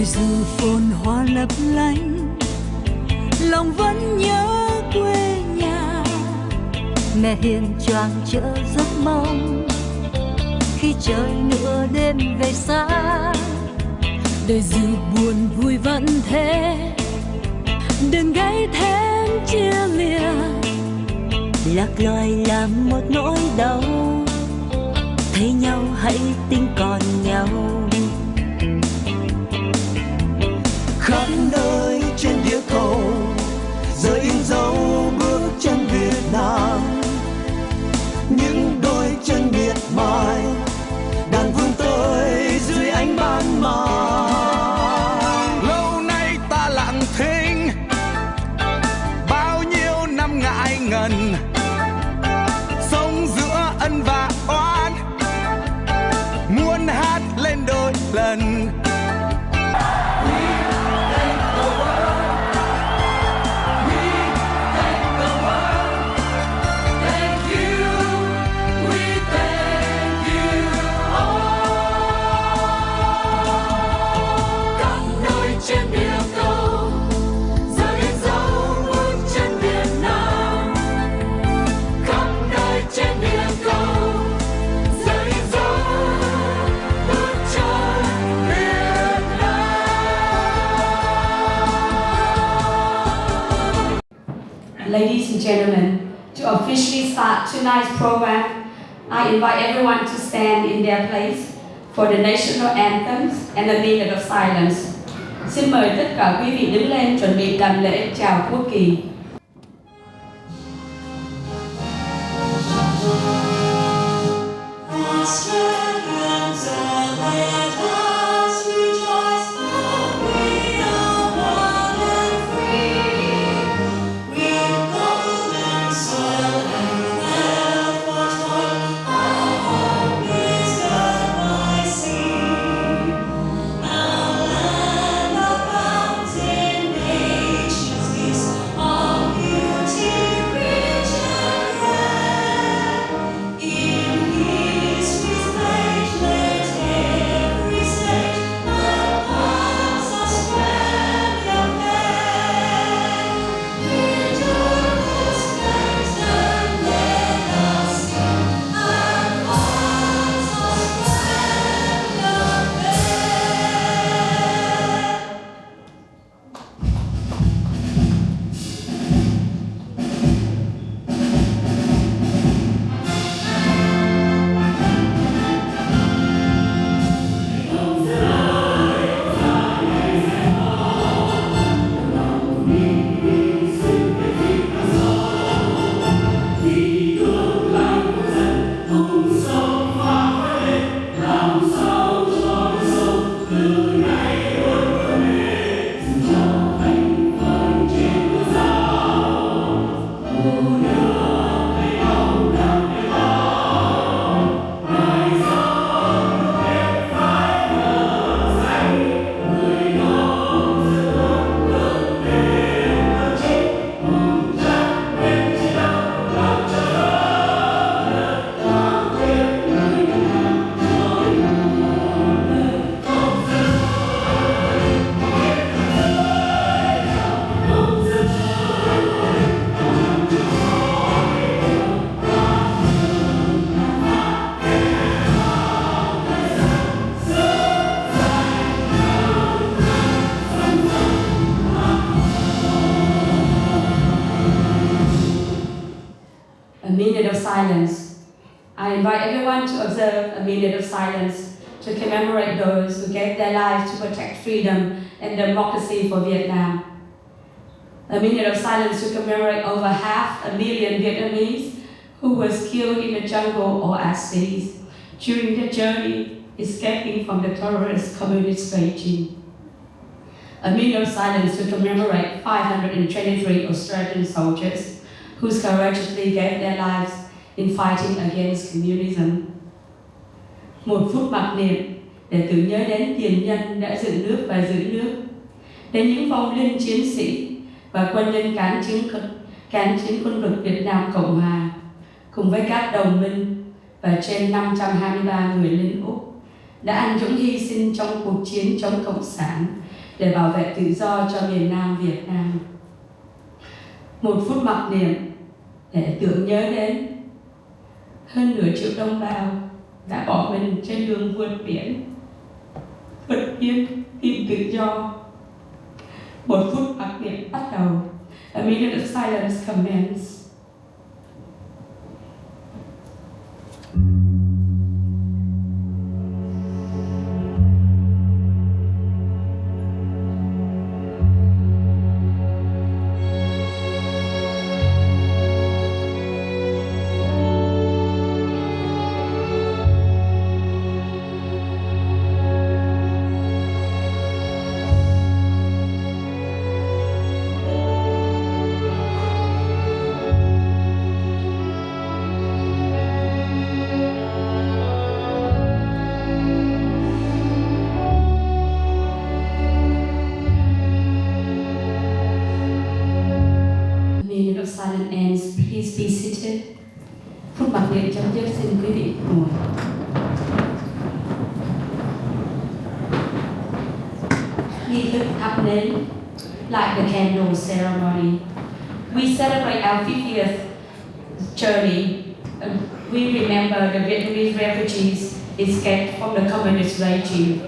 đôi dù phồn hoa lấp lánh, lòng vẫn nhớ quê nhà. Mẹ hiền choàng chở giấc mong khi trời nửa đêm về xa. Đời dù buồn vui vẫn thế, đừng gây thêm chia lìa. Lạc loài là một nỗi đau, thấy nhau hãy tin còn nhau. Khắp nơi trên địa cầu giờ in dấu bước chân Việt Nam. Những đôi chân miệt mài đang vươn tới dưới ánh ban mai. Lâu nay ta lặng thinh, bao nhiêu năm ngại ngần, sống giữa ân và oán, muốn hát lên đôi lần. Ladies and gentlemen, to officially start tonight's program, I invite everyone to stand in their place for the national anthems and a minute of silence. Xin mời tất cả quý vị đứng lên chuẩn bị làm lễ chào quốc kỳ. Silence. I invite everyone to observe a minute of silence to commemorate those who gave their lives to protect freedom and democracy for Vietnam. A minute of silence to commemorate over 500,000 Vietnamese who was killed in the jungle or at sea during their journey escaping from the terrorist communist regime. A minute of silence to commemorate 523 Australian soldiers who courageously gave their lives in fighting against communism. Một phút mặc niệm để tưởng nhớ đến tiền nhân đã dựng nước và giữ nước, đến những vong linh chiến sĩ và quân nhân cán chiến quân lực Việt Nam Cộng Hòa, cùng với các đồng minh và trên 523 người lính Úc đã anh dũng hy sinh trong cuộc chiến chống Cộng sản để bảo vệ tự do cho miền Nam Việt Nam. Một phút mặc niệm để tưởng nhớ đến hơn nửa triệu đồng bào đã bỏ mình trên đường vượt biển tìm tự do. Một phút mặc niệm bắt đầu. A minute of silence commences. Silent ends. Please be seated. Phút mặc niệm chấm dứt, xin quý vị ngồi. Nghi thức thắp nến, like the candle ceremony. We celebrate our 50th journey. We remember the Vietnamese refugees escaped from the communist regime.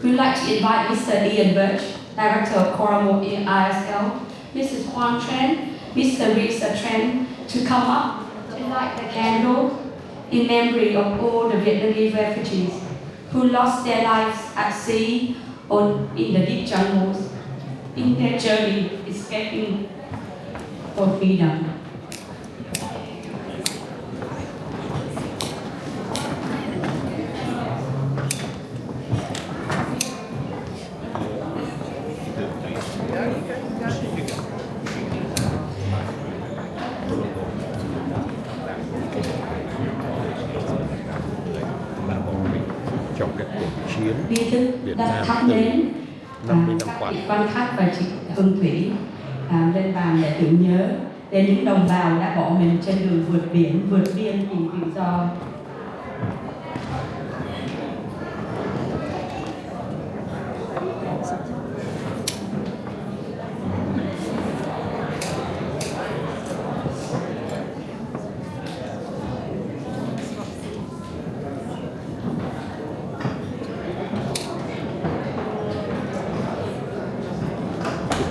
We'd like to invite Mr. Ian Birch, Director of Coramo ISL, Mrs. Huang Tran, Mr. Risa Tran, to come up and light the candle in memory of all the Vietnamese refugees who lost their lives at sea or in the deep jungles in their journey escaping for freedom. Trong các cuộc chiến Nghi thức Việt đặt Nam thắp từ nến 50 năm các qua. vị quan khách và chị Hương Thủy lên bàn để tưởng nhớ đến những đồng bào đã bỏ mình trên đường vượt biển, vượt biên tìm tự do.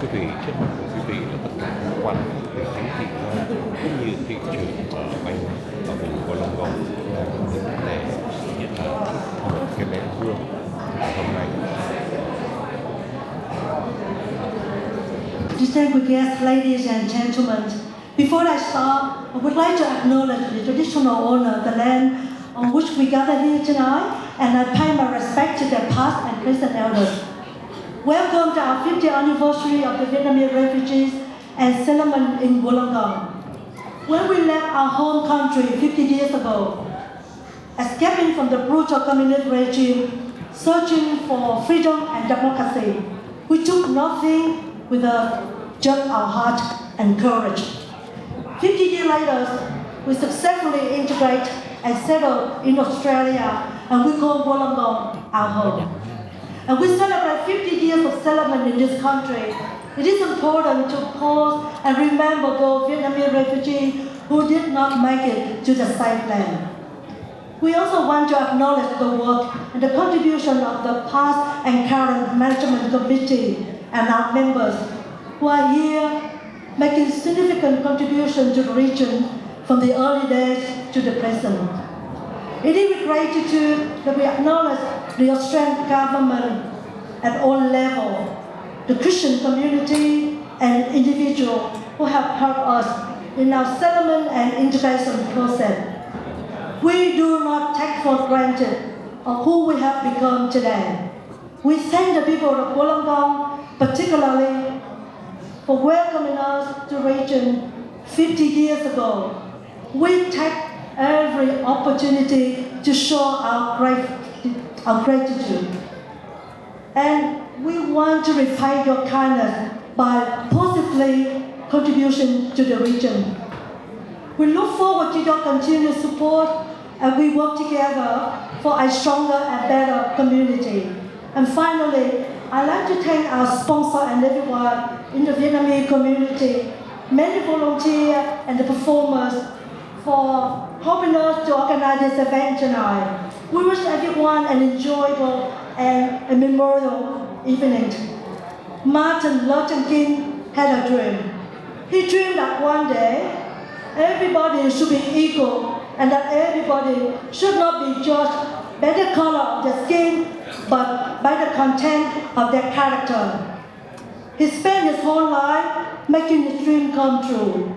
Thưa quý vị, trước mặt của quý vị là tất cả các quan về chính trị cũng như thị trường ở Anh ở vùng Wollongong đang đứng để hiện là một cái nén hương hôm nay. Distinguished guests, ladies and gentlemen, before I start, I would like to acknowledge the traditional owner of the land on which we gather here tonight, and I pay my respect to their past and present elders. Welcome to our 50th anniversary of the Vietnamese refugees and settlement in Wollongong. When we left our home country 50 years ago, escaping from the brutal communist regime, searching for freedom and democracy, we took nothing with us, just our heart and courage. 50 years later, we successfully integrate and settled in Australia, and we call Wollongong our home. And we celebrate 50 years of settlement in this country. It is important to pause and remember those Vietnamese refugees who did not make it to the safe land. We also want to acknowledge the work and the contribution of the past and current management committee and our members who are here making significant contribution to the region from the early days to the present. It is with gratitude that we acknowledge the Australian government at all levels, the Christian community and individuals who have helped us in our settlement and integration process. We do not take for granted of who we have become today. We thank the people of Wollongong particularly for welcoming us to the region 50 years ago. We take every opportunity to show our gratitude. And we want to repay your kindness by positively contribution to the region. We look forward to your continued support and we work together for a stronger and better community. And finally, I'd like to thank our sponsor and everyone in the Vietnamese community, many volunteers and the performers for helping us to organize this event tonight. We wish everyone an enjoyable and a memorable evening. Martin Luther King had a dream. He dreamed that one day everybody should be equal and that everybody should not be judged by the color of their skin, but by the content of their character. He spent his whole life making his dream come true.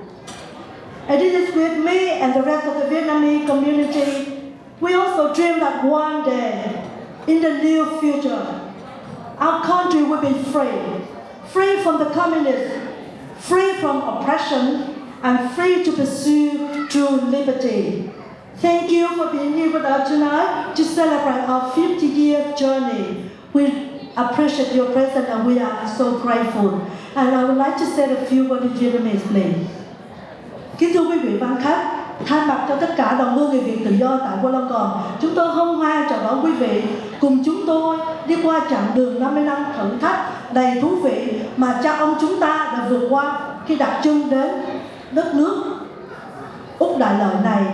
And this is with me and the rest of the Vietnamese community. We also dream that one day, in the near future, our country will be free from the communists, free from oppression, and free to pursue true liberty. Thank you for being here with us tonight to celebrate our 50-year journey. We appreciate your presence and we are so grateful. And I would like to say a few words in Vietnamese, please. Kính thưa quý vị ban khách, thay mặt cho tất cả đồng hương người Việt tự do tại Wollongong, chúng tôi hân hoan chào đón quý vị cùng chúng tôi đi qua chặng đường 50 năm thử thách đầy thú vị mà cha ông chúng ta đã vượt qua khi đặt chân đến đất nước Úc Đại Lợi này,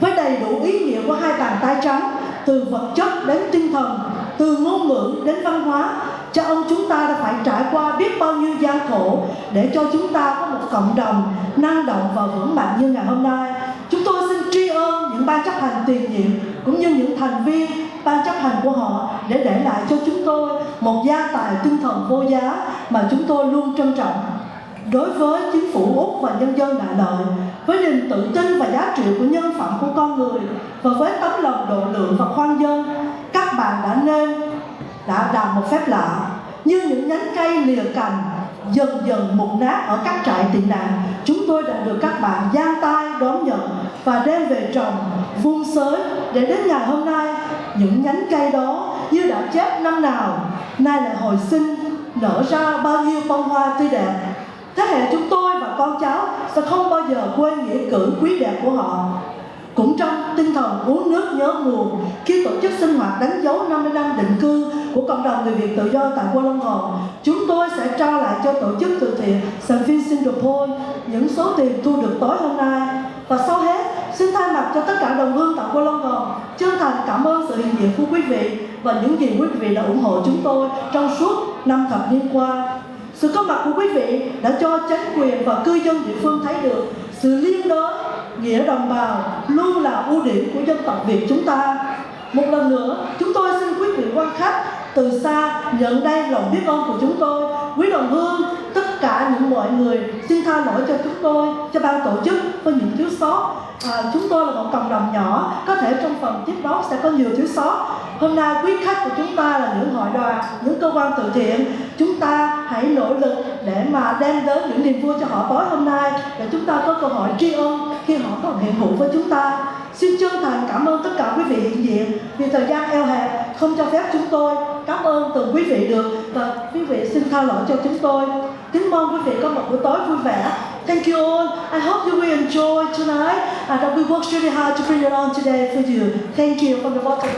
với đầy đủ ý nghĩa của hai bàn tay trắng, từ vật chất đến tinh thần, từ ngôn ngữ đến văn hóa. Cha ông chúng ta đã phải trải qua biết bao nhiêu gian khổ để cho chúng ta có một cộng đồng năng động và vững mạnh như ngày hôm nay. Chúng tôi xin tri ân những ban chấp hành tiền nhiệm cũng như những thành viên ban chấp hành của họ để lại cho chúng tôi một gia tài tinh thần vô giá mà chúng tôi luôn trân trọng. Đối với chính phủ Úc và nhân dân Đại Lợi, với niềm tự tin và giá trị của nhân phẩm của con người và với tấm lòng độ lượng và khoan dung, các bạn đã làm một phép lạ, như những nhánh cây lìa cành dần dần mục nát ở các trại tị nạn. Chúng tôi đã được các bạn giang tay đón nhận và đem về trồng, vun sới để đến ngày hôm nay những nhánh cây đó như đã chết năm nào, nay lại hồi sinh nở ra bao nhiêu bông hoa tươi đẹp. Thế hệ chúng tôi và con cháu sẽ không bao giờ quên nghĩa cử quý đẹp của họ. Cũng trong tinh thần uống nước nhớ nguồn, khi tổ chức sinh hoạt đánh dấu 50 năm định cư của cộng đồng người Việt tự do tại Wollongong, chúng tôi sẽ trao lại cho tổ chức từ thiện St. Vincent de Paul những số tiền thu được tối hôm nay. Và sau hết, xin thay mặt cho tất cả đồng hương tại Wollongong chân thành cảm ơn sự hiện diện của quý vị và những gì quý vị đã ủng hộ chúng tôi trong suốt 5 thập niên qua. Sự có mặt của quý vị đã cho chính quyền và cư dân địa phương thấy được sự liên đới, nghĩa đồng bào luôn là ưu điểm của dân tộc Việt chúng ta. Một lần nữa, chúng tôi xin quý vị quan khách từ xa nhận đây lòng biết ơn của chúng tôi. Quý đồng hương, tất cả những mọi người xin tha lỗi cho chúng tôi, cho ban tổ chức với những thiếu sót. Chúng tôi là một cộng đồng nhỏ, có thể trong phần tiếp đó sẽ có nhiều thiếu sót. Hôm nay quý khách của chúng ta là những hội đoàn, những cơ quan từ thiện. Chúng ta hãy nỗ lực để mà đem đến những niềm vui cho họ tối hôm nay, để chúng ta có cơ hội tri ân khi họ còn hiện hữu với chúng ta. Xin chân thành cảm ơn tất cả quý vị hiện diện vì thời gian eo hẹp không cho phép chúng tôi cảm ơn từng quý vị được, và quý vị xin tha lỗi cho chúng tôi. Kính mong quý vị có một buổi tối vui vẻ. Thank you all. I hope you will enjoy tonight and that we worked really hard to bring it on today for you. Thank you from the bottom.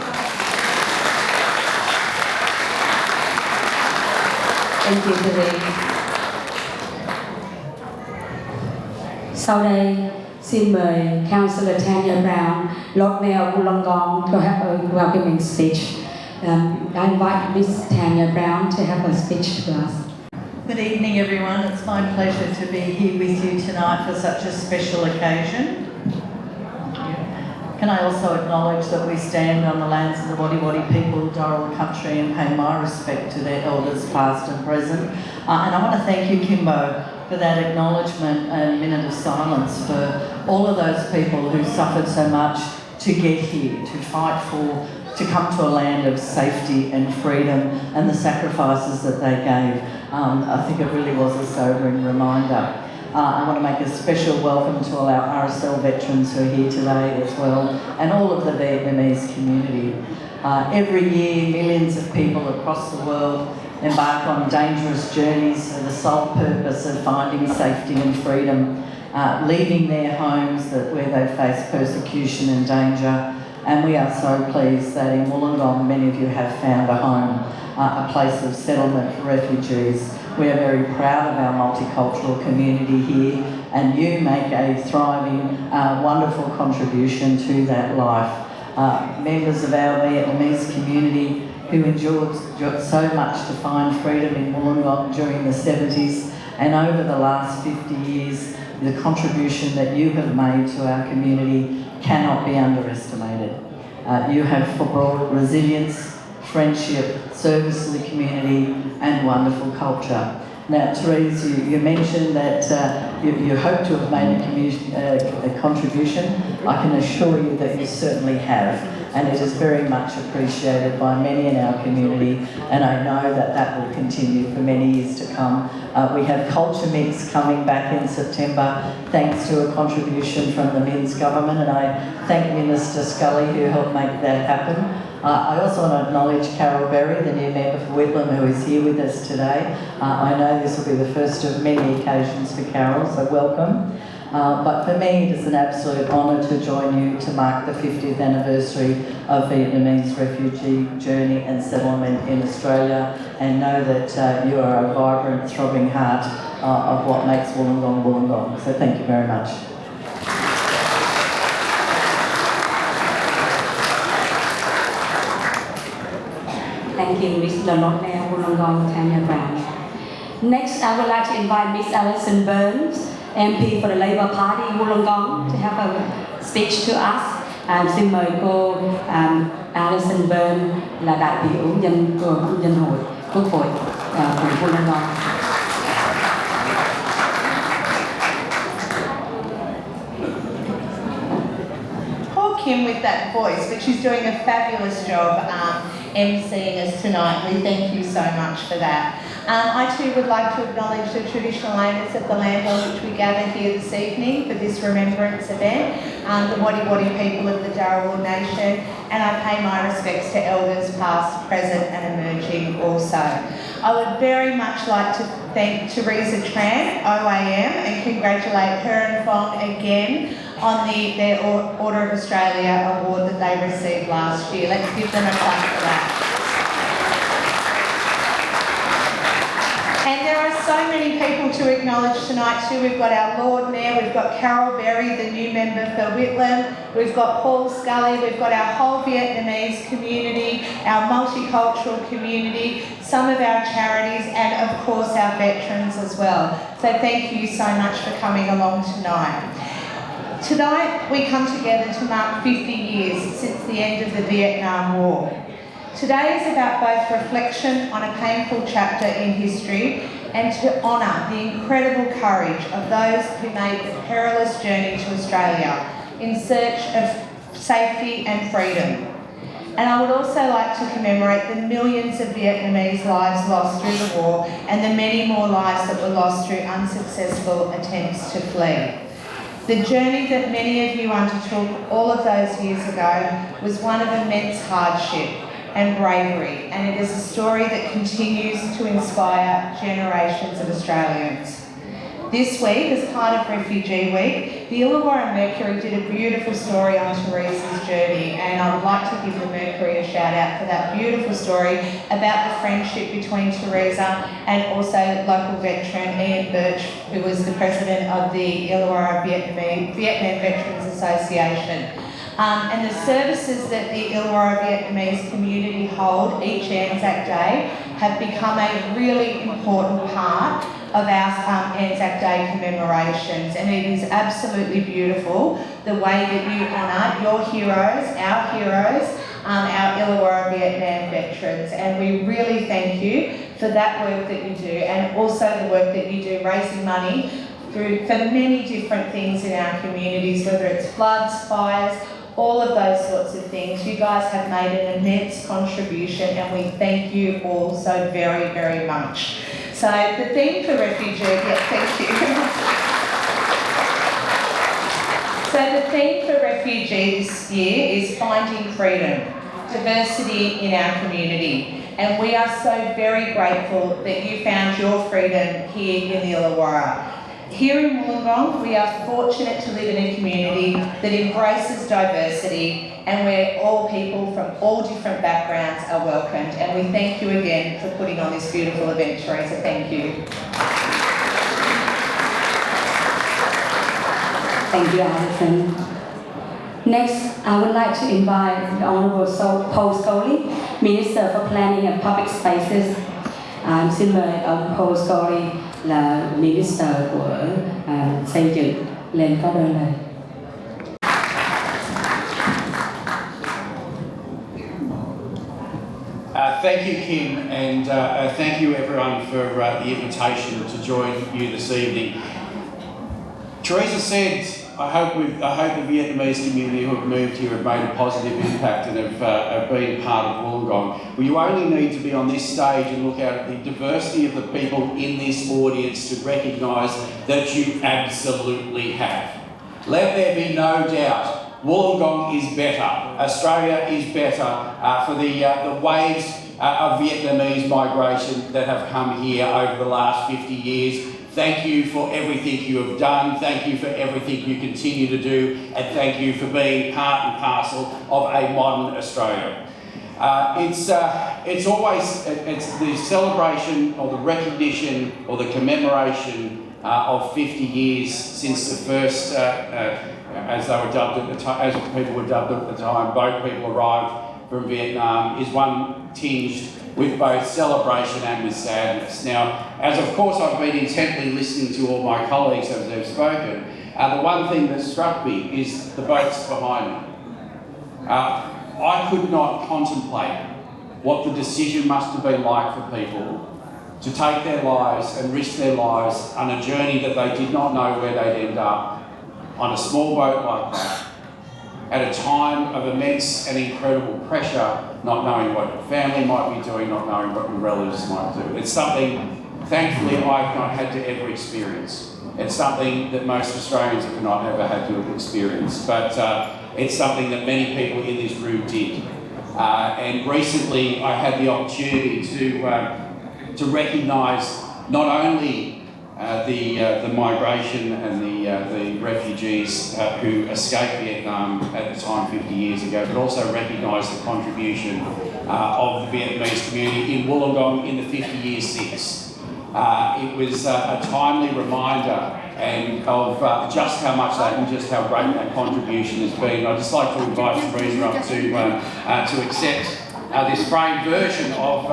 Thank you, Billy. Sau đây, xin mời Councillor Tanya Brown, Lord Mayor Wollongong, to have a welcoming speech. I invite Miss Tanya Brown to have a speech to us. Good evening, everyone. It's my pleasure to be here with you tonight for such a special occasion. Can I also acknowledge that we stand on the lands of the Wadi Wadi people, Darrell country, and pay my respect to their elders past and present. And I want to thank you, Kimbo, for that acknowledgement and minute of silence for all of those people who suffered so much to get here, to fight for, to come to a land of safety and freedom, and the sacrifices that they gave. I think it really was a sobering reminder. I want to make a special welcome to all our RSL veterans who are here today as well, and all of the Vietnamese community. Every year, millions of people across the world embark on dangerous journeys for the sole purpose of finding safety and freedom, leaving their homes where they face persecution and danger. And we are so pleased that in Wollongong many of you have found a home. a place of settlement for refugees. We are very proud of our multicultural community here, and you make a thriving, wonderful contribution to that life. Members of our Vietnamese community who endured so much to find freedom in Wollongong during the 70s, and over the last 50 years, the contribution that you have made to our community cannot be underestimated. You have brought resilience, friendship, service to the community, and wonderful culture. Now, Therese, you mentioned that you hope to have made a contribution. I can assure you that you certainly have, and it is very much appreciated by many in our community, and I know that that will continue for many years to come. We have Culture Mix coming back in September, thanks to a contribution from the Minns government, and I thank Minister Scully who helped make that happen. I also want to acknowledge Carol Berry, the new member for Whitlam, who is here with us today. I know this will be the first of many occasions for Carol, so welcome. But for me, it is an absolute honour to join you to mark the 50th anniversary of Vietnamese refugee journey and settlement in Australia, and know that you are a vibrant, throbbing heart of what makes Wollongong Wollongong. So thank you very much. Thank you, Ms. Lalotte Wollongong Tanya Brown. Next, I would like to invite Ms. Alison Burns, MP for the Labour Party Wollongong, to have a speech to us. Xin mời cô Alison Burns là đại biểu dân hội Quốc hội của Wollongong. Poor Kim with that voice, but she's doing a fabulous job emceeing us tonight. We thank you so much for that. I too would like to acknowledge the traditional owners of the land on which we gather here this evening for this remembrance event, the Wadi Wadi people of the Darawal Nation, and I pay my respects to elders past, present and emerging also. I would very much like to thank Teresa Tran, OAM, and congratulate her and Fong again on their Order of Australia award that they received last year. Let's give them a clap for that. And there are so many people to acknowledge tonight too. We've got our Lord Mayor, we've got Carol Berry, the new member for Whitlam, we've got Paul Scully, we've got our whole Vietnamese community, our multicultural community, some of our charities, and of course our veterans as well. So thank you so much for coming along tonight. Tonight we come together to mark 50 years since the end of the Vietnam War. Today is about both reflection on a painful chapter in history and to honour the incredible courage of those who made the perilous journey to Australia in search of safety and freedom. And I would also like to commemorate the millions of Vietnamese lives lost through the war and the many more lives that were lost through unsuccessful attempts to flee. The journey that many of you undertook all of those years ago was one of immense hardship and bravery, and it is a story that continues to inspire generations of Australians. This week, as part of Refugee Week, the Illawarra Mercury did a beautiful story on Teresa's journey, and I would like to give the Mercury a shout out for that beautiful story about the friendship between Teresa and also local veteran Ian Birch, who was the president of the Illawarra Vietnam Veterans Association. And the services that the Illawarra Vietnamese community hold each Anzac Day have become a really important part of our Anzac Day commemorations, and it is absolutely beautiful the way that you honour your heroes, our Illawarra Vietnam veterans, and we really thank you for that work that you do, and also the work that you do raising money for many different things in our communities, whether it's floods, fires, all of those sorts of things. You guys have made an immense contribution, and we thank you all so very, very much. So the theme for refugee, thank you. So the theme for refugee this year is finding freedom, diversity in our community. And we are so very grateful that you found your freedom here in the Illawarra. Here in Wollongong, we are fortunate to live in a community that embraces diversity and where all people from all different backgrounds are welcomed. And we thank you again for putting on this beautiful event, Teresa. Thank you. Thank you, Alison. Next, I would like to invite the Honourable Paul Scully, Minister for Planning and Public Spaces. Xin mời ông Paul Scully là Minister của xây dựng lên có đôi lời. Thank you, Kim, and thank you everyone for the invitation to join you this evening. Teresa said, I hope the Vietnamese community who have moved here have made a positive impact and have been part of Wollongong. Well, you only need to be on this stage and look at the diversity of the people in this audience to recognise that you absolutely have. Let there be no doubt, Wollongong is better. Australia is better for the waves of Vietnamese migration that have come here over the last 50 years. Thank you for everything you have done. Thank you for everything you continue to do. And thank you for being part and parcel of a modern Australia. It's always the celebration or the recognition or the commemoration of 50 years since the first, as they were dubbed at the time, as people were dubbed at the time, boat people arrived from Vietnam, is one tinged with both celebration and with sadness. Now, as of course I've been intently listening to all my colleagues as they've spoken, the one thing that struck me is the boats behind me. I could not contemplate what the decision must have been like for people to take their lives and risk their lives on a journey that they did not know where they'd end up, on a small boat like that, at a time of immense and incredible pressure, not knowing what your family might be doing, not knowing what your relatives might do. It's something, thankfully, I've not had to ever experience. It's something that most Australians have not ever had to have experienced, but it's something that many people in this room did. And recently, I had the opportunity to recognise not only the migration and the refugees who escaped Vietnam at the time 50 years ago, but also recognise the contribution of the Vietnamese community in Wollongong in the 50 years since. It was a timely reminder and of just how much that and just how great that contribution has been. I'd just like to invite Teresa up to accept this framed version of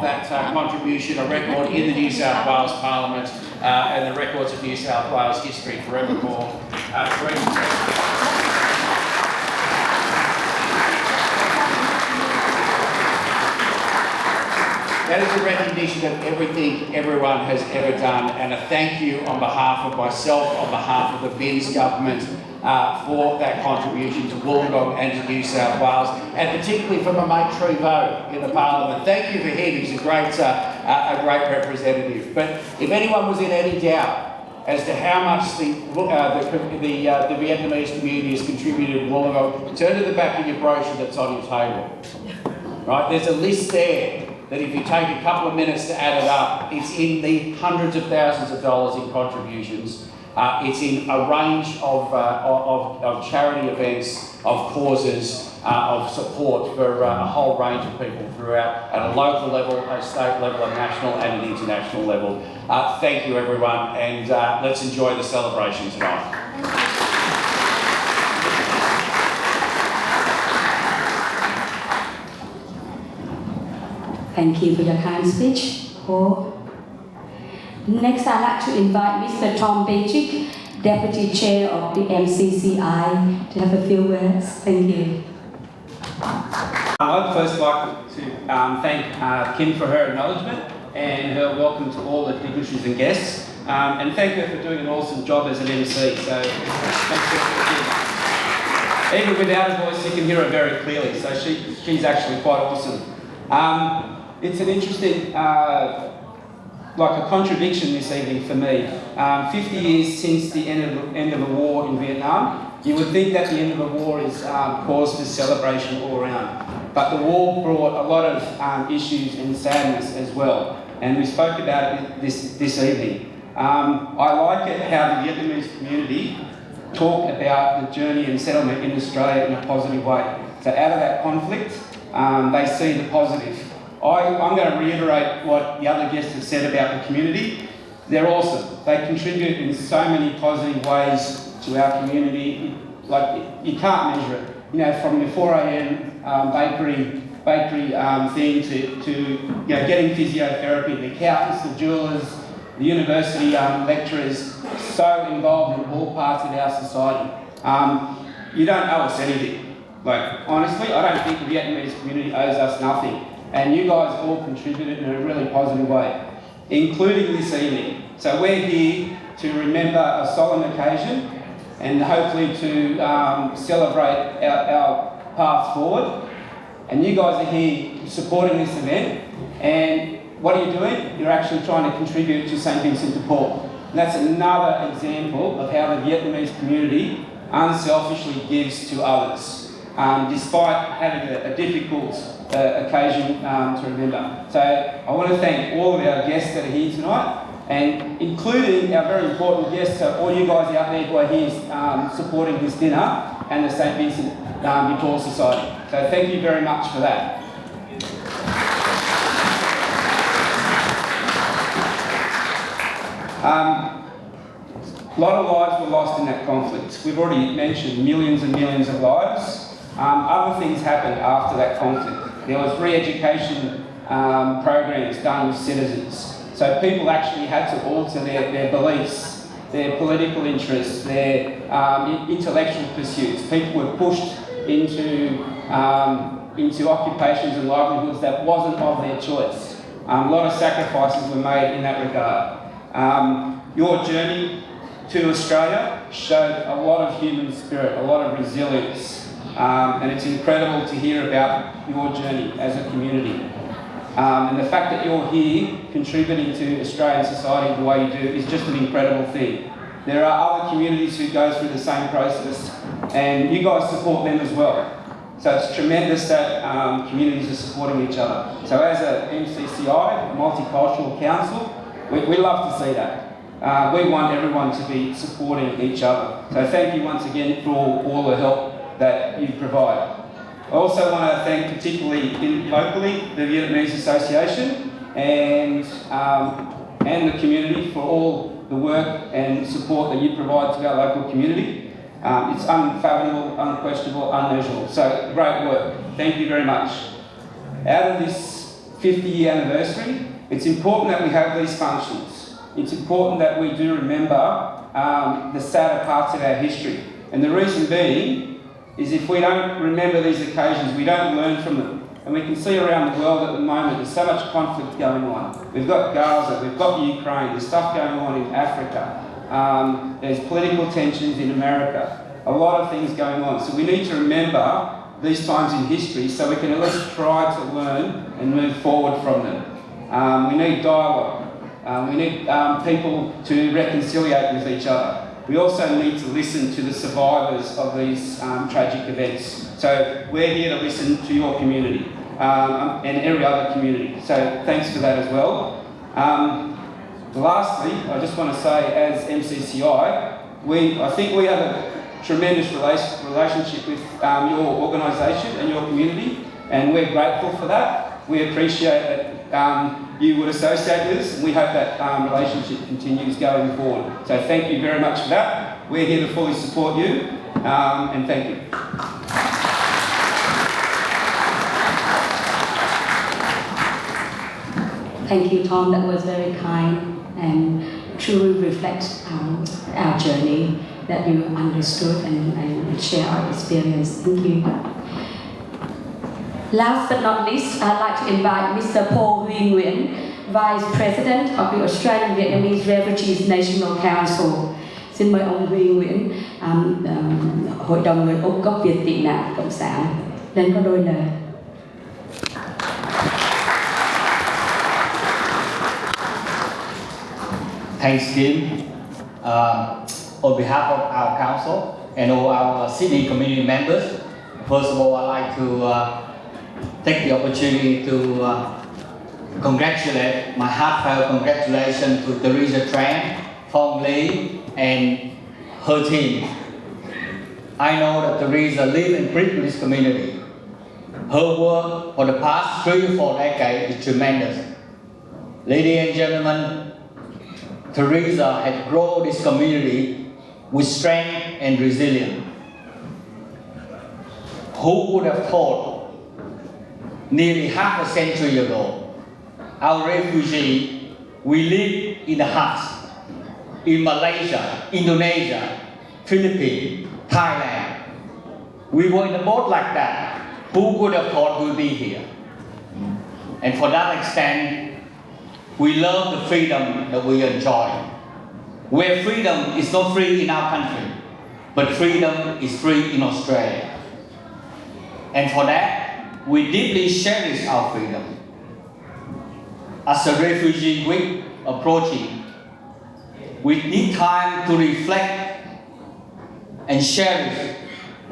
that contribution, a record in the New South Wales Parliament and the records of New South Wales history forevermore. That is a recognition of everything everyone has ever done, and a thank you on behalf of myself, on behalf of the Vince government, for that contribution to Wollongong and to New South Wales, and particularly from a mate Trevo in the Parliament. Thank you for him, he's a great representative. But if anyone was in any doubt as to how much the Vietnamese community has contributed to Wollongong, turn to the back of your brochure that's on your table. Right, there's a list there that if you take a couple of minutes to add it up, it's in the hundreds of thousands of dollars in contributions. It's in a range of charity events, of causes, of support for a whole range of people throughout, at a local level, a state level, a national and an international level. Thank you everyone, and let's enjoy the celebration tonight. Thank you for your kind speech, Paul. Next, I'd like to invite Mr. Tom Pajic, Deputy Chair of the MCCI, to have a few words. Thank you. I'd first like to thank Kim for her acknowledgement and her welcome to all the dignitaries and guests, and thank her for doing an awesome job as an MC. So, thanks for Even without a voice, you can hear her very clearly. So she's actually quite awesome. It's an interesting, like a contradiction this evening for me. 50 years since the end of a war in Vietnam, you would think that the end of a war is cause for celebration all around. But the war brought a lot of issues and sadness as well. And we spoke about it this evening. I like it how the Vietnamese community talk about the journey and settlement in Australia in a positive way. So out of that conflict, they see the positive. I'm going to reiterate what the other guests have said about the community. They're awesome. They contribute in so many positive ways to our community. Like, you can't measure it. You know, from the 4 a.m. bakery thing to you know, getting physiotherapy, the accountants, the jewellers, the university lecturers, so involved in all parts of our society. You don't owe us anything. Like, honestly, I don't think the Vietnamese community owes us nothing. And you guys all contributed in a really positive way, including this evening. So we're here to remember a solemn occasion and hopefully to celebrate our path forward. And you guys are here supporting this event. And what are you doing? You're actually trying to contribute to St. Vincent de Paul. And that's another example of how the Vietnamese community unselfishly gives to others, despite having a difficult occasion to remember. So I want to thank all of our guests that are here tonight, and including our very important guests, so all you guys out there who are here supporting this dinner and the St. Vincent de Paul Society. So thank you very much for that. A lot of lives were lost in that conflict. We've already mentioned millions and millions of lives. Other things happened after that conflict. There was re-education programs done with citizens. So people actually had to alter their beliefs, their political interests, their intellectual pursuits. People were pushed into occupations and livelihoods that wasn't of their choice. A lot of sacrifices were made in that regard. Your journey to Australia showed a lot of human spirit, a lot of resilience, and it's incredible to hear about your journey as a community. And the fact that you're here contributing to Australian society the way you do is just an incredible thing. There are other communities who go through the same process, and you guys support them as well. So it's tremendous that communities are supporting each other. So as a MCCI, a multicultural council, we love to see that. We want everyone to be supporting each other. So thank you once again for all the help that you provide. I also want to thank particularly locally the Vietnamese Association and the community for all the work and support that you provide to our local community. It's unfathomable, unquestionable, unmeasurable. So great work. Thank you very much. Out of this 50-year anniversary, it's important that we have these functions. It's important that we do remember the sadder parts of our history. And the reason being is if we don't remember these occasions, we don't learn from them. And we can see around the world at the moment, there's so much conflict going on. We've got Gaza, we've got Ukraine, there's stuff going on in Africa. There's political tensions in America. A lot of things going on. So we need to remember these times in history so we can at least try to learn and move forward from them. We need dialogue. We need people to reconciliate with each other. We also need to listen to the survivors of these tragic events. So we're here to listen to your community and every other community. So thanks for that as well. Lastly, I just want to say as MCCI, I think we have a tremendous relationship with your organisation and your community, and we're grateful for that. We appreciate that you would associate with us, and we hope that relationship continues going forward. So thank you very much for that. We're here to fully support you, and thank you. Thank you, Tom. That was very kind and truly reflects our journey, that you understood and share our experience. Thank you. Last but not least, I'd like to invite Mr. Paul Huy Nguyen, Vice President of the Australian Vietnamese Refugees National Council. Xin mời ông Huy Nguyễn, Hội đồng người Úc gốc Việt tị nạn Cộng sản, lên có đôi lời. Thanks, Kim. On behalf of our council and all our Sydney community members, first of all, I'd like to take the opportunity to congratulate, my heartfelt congratulations to Teresa Tran, Phong Lee, and her team. I know that Teresa lives and breathes with this community. Her work for the past 3 or 4 decades is tremendous. Ladies and gentlemen, Teresa has grown this community with strength and resilience. Who would have thought nearly half a century ago, our refugees will live in the huts in Malaysia, Indonesia, Philippines, Thailand. We were in a boat like that. Who would have thought we'd be here? And for that extent, we love the freedom that we enjoy. Where freedom is not free in our country, but freedom is free in Australia. And for that, we deeply cherish our freedom. As a refugee week approaching, we need time to reflect and cherish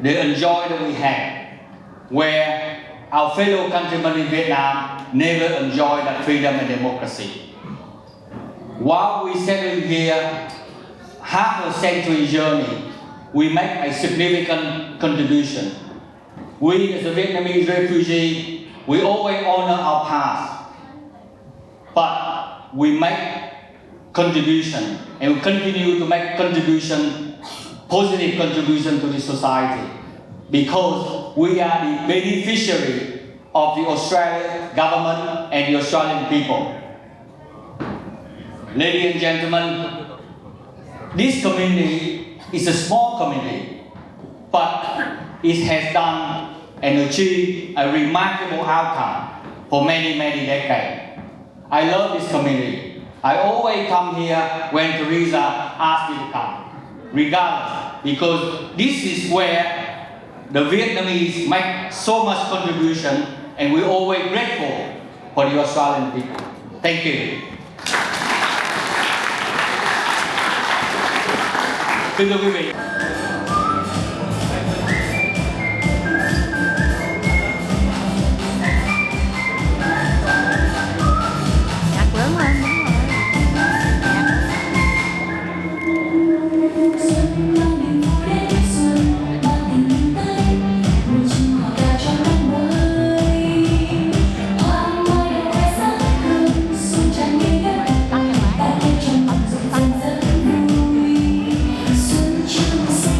the enjoy that we have, where our fellow countrymen in Vietnam never enjoyed that freedom and democracy. While we settle here, half a century journey, we make a significant contribution. We as a Vietnamese refugee, we always honor our past, but we make contribution and we continue to make contribution, positive contribution to the society, because we are the beneficiary of the Australian government and the Australian people. Ladies and gentlemen, this community is a small community, but it has done and achieved a remarkable outcome for many, many decades. I love this community. I always come here when Teresa asks me to come, regardless, because this is where the Vietnamese make so much contribution, and we're always grateful for the Australian people. Thank you. Kính thưa quý vị. Nhạc lớn lên, đúng rồi. Xuân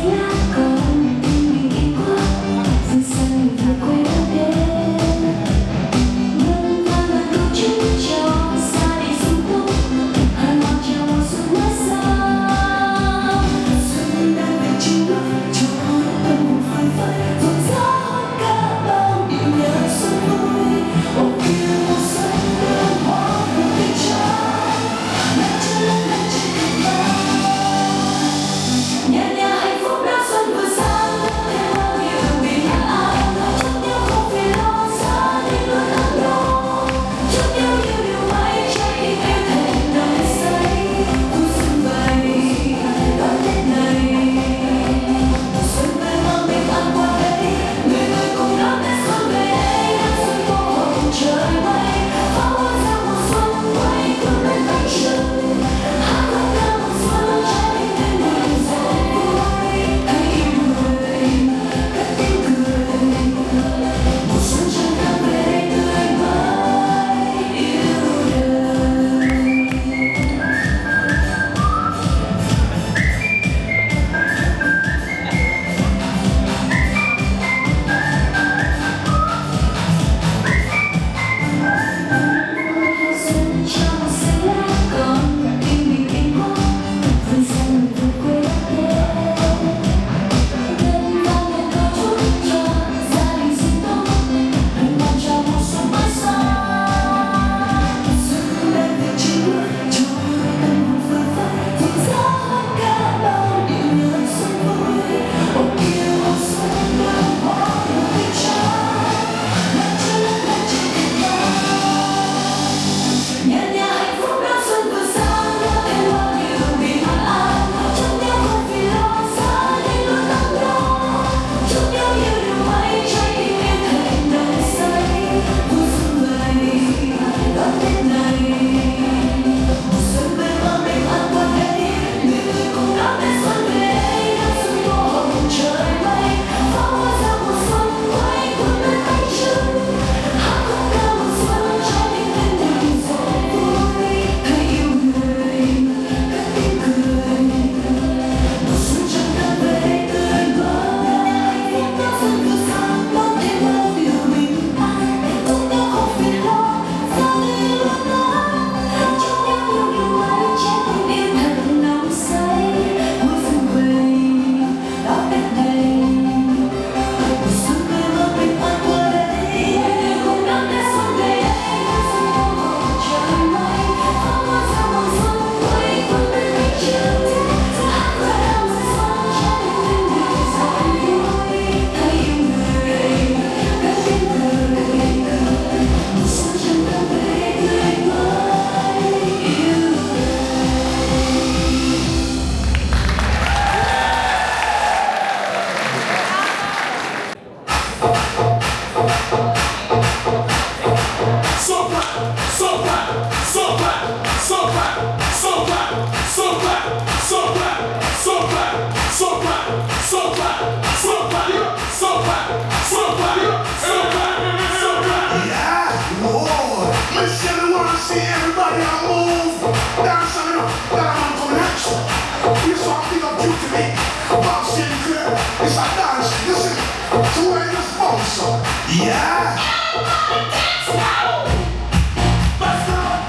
so black, so black, so black, so black, so black, so black, so black, so black, so black, so black, so black, so black. Yeah, Lord, listen, I wanna see everybody on move. Dance on it, down on connection. You saw big up you to me. Bob Sinclair, it's like dancing. Listen, to where you're sponsor. Yeah. Everybody dance now. Let's go.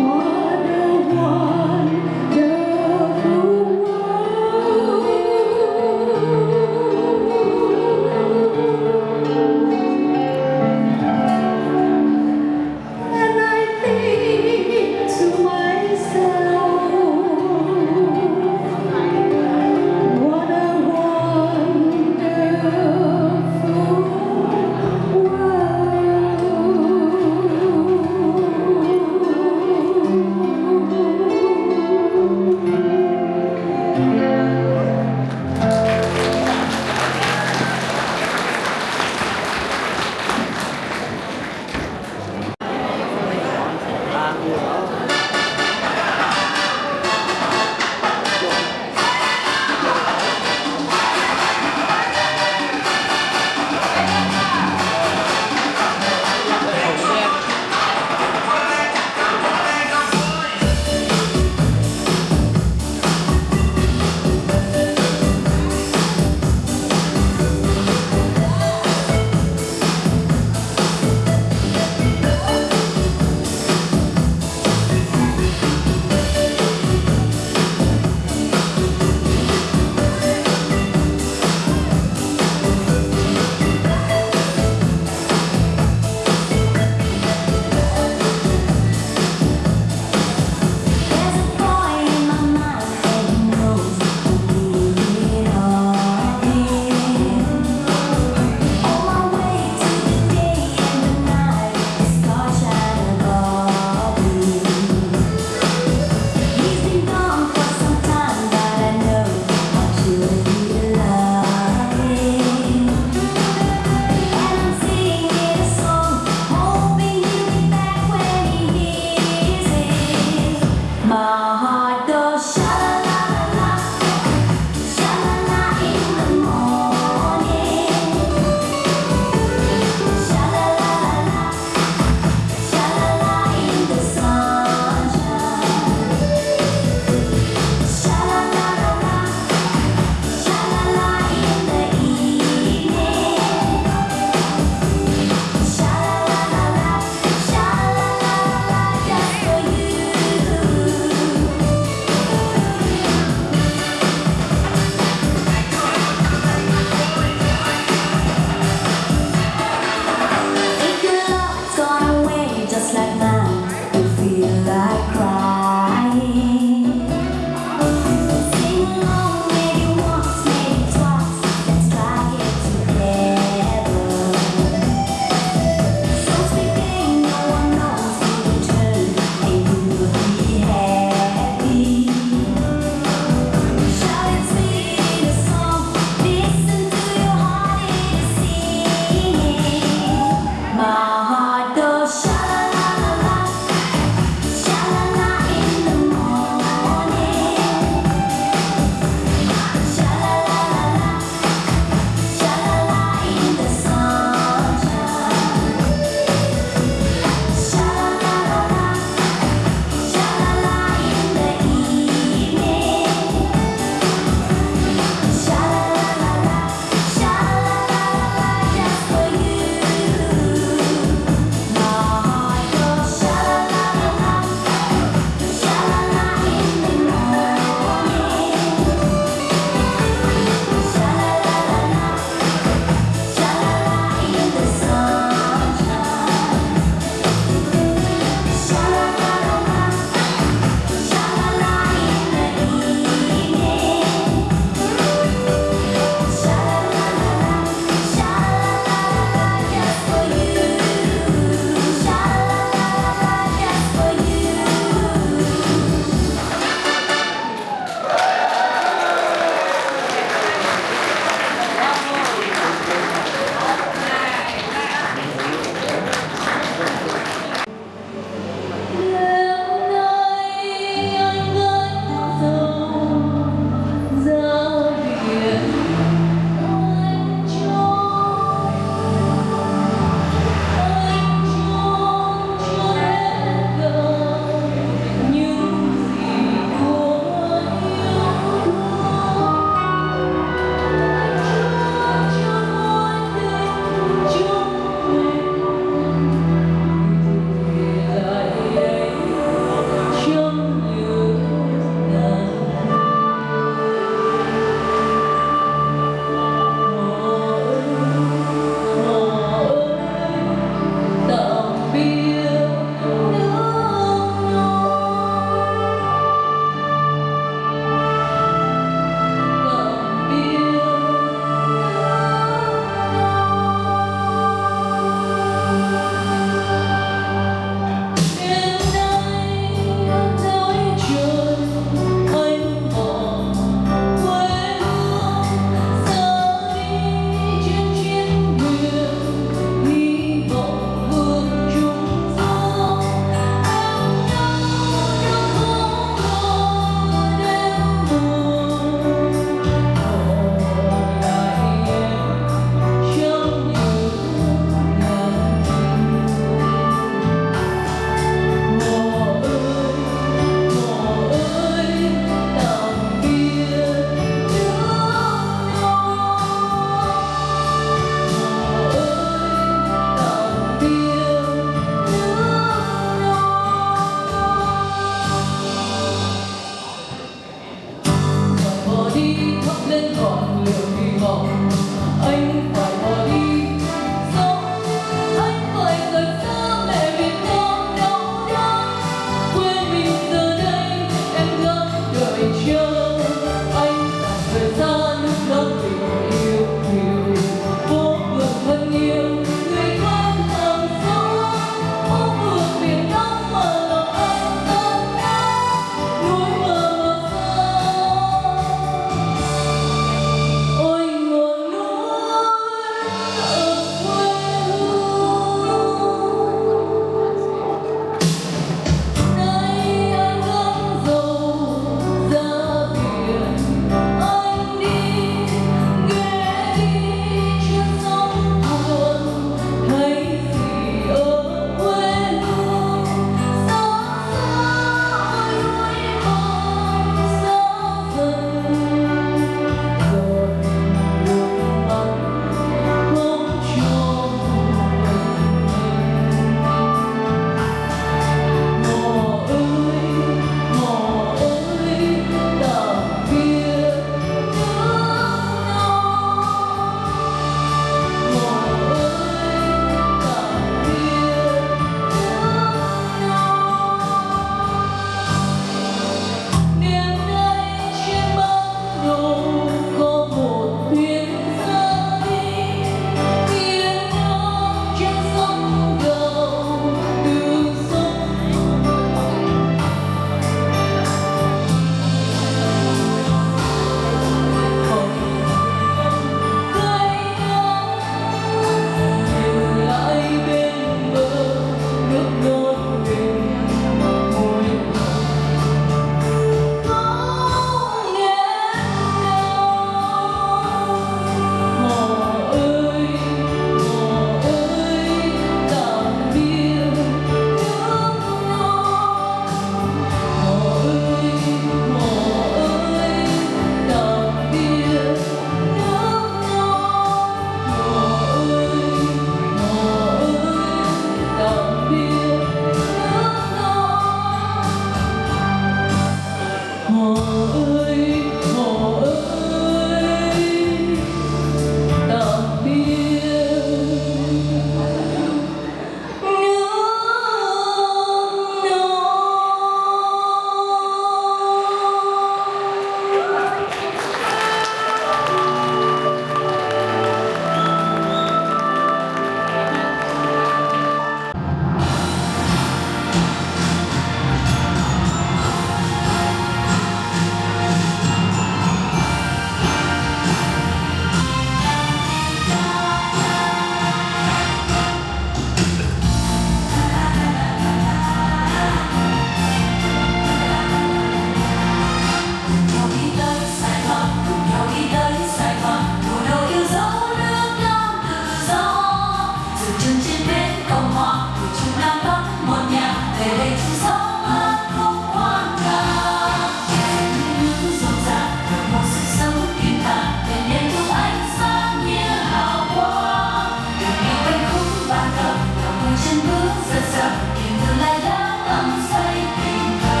rất sợ niềm thương lại đã ấm say tình thơ.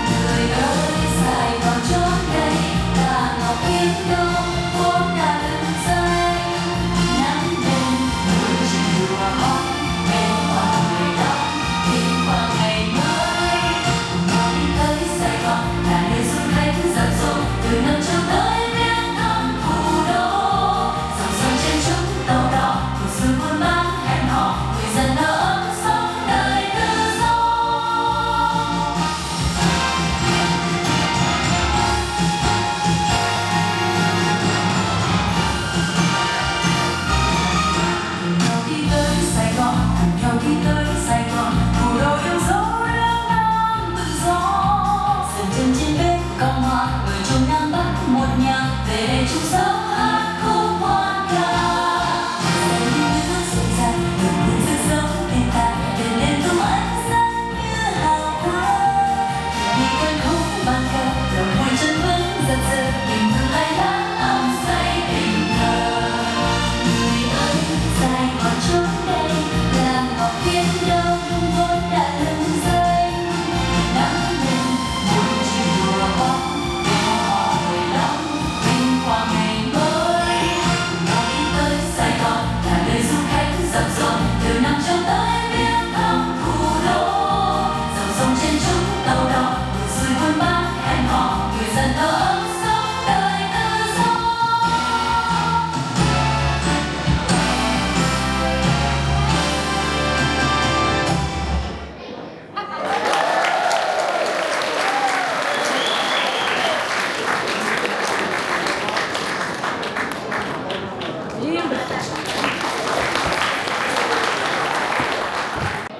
Người ơi Sài Gòn chốn đây là ngọc kiếp đông vốn đã lừng danh. Nắng lên buổi chiều hòa bóng bên hoa người đông tìm qua ngày mới. Cùng nhau đi tới Sài Gòn là nơi du khách dạt dội từ Nam Châu tới viếng thăm thủ đô. Dòng sông trên chúng tàu đò cuộc xưa buôn bán hẹn hò người dân ở ấm sống đời tự do. Cùng nhau đi tới Sài Gòn, cùng nhau đi tới Sài Gòn, thủ đô yêu dấu lương nam tự do. Dừng chân trên bếp Cộng hòa, người trong Nam Bắc một nhà về đây chung sống hát khúc hoan ca. Giờ đi nước rộn ràng, đường buồn rực rỡ bên ta, đèn lên tung ánh sáng như hào quang. Đi quanh khúc ban cờ, lòng vui chân vẫn giật giật, niềm thương lại đã ấm say tình thơ. Người ơi, Sài Gòn chốn đây là ngọc kiếp đông vốn đã lừng danh. Nắng lên buổi chiều hòa bóng bên hoa người đông tìm qua ngày mới. Cùng nhau đi tới Sài Gòn là nơi du khách dập dồn từ Nam Châu tới viếng thăm thủ đô. Dòng sông trên chúng tàu đò cuộc xuôi buôn bán hẹn hò người dân ở ấm sống đời tự do.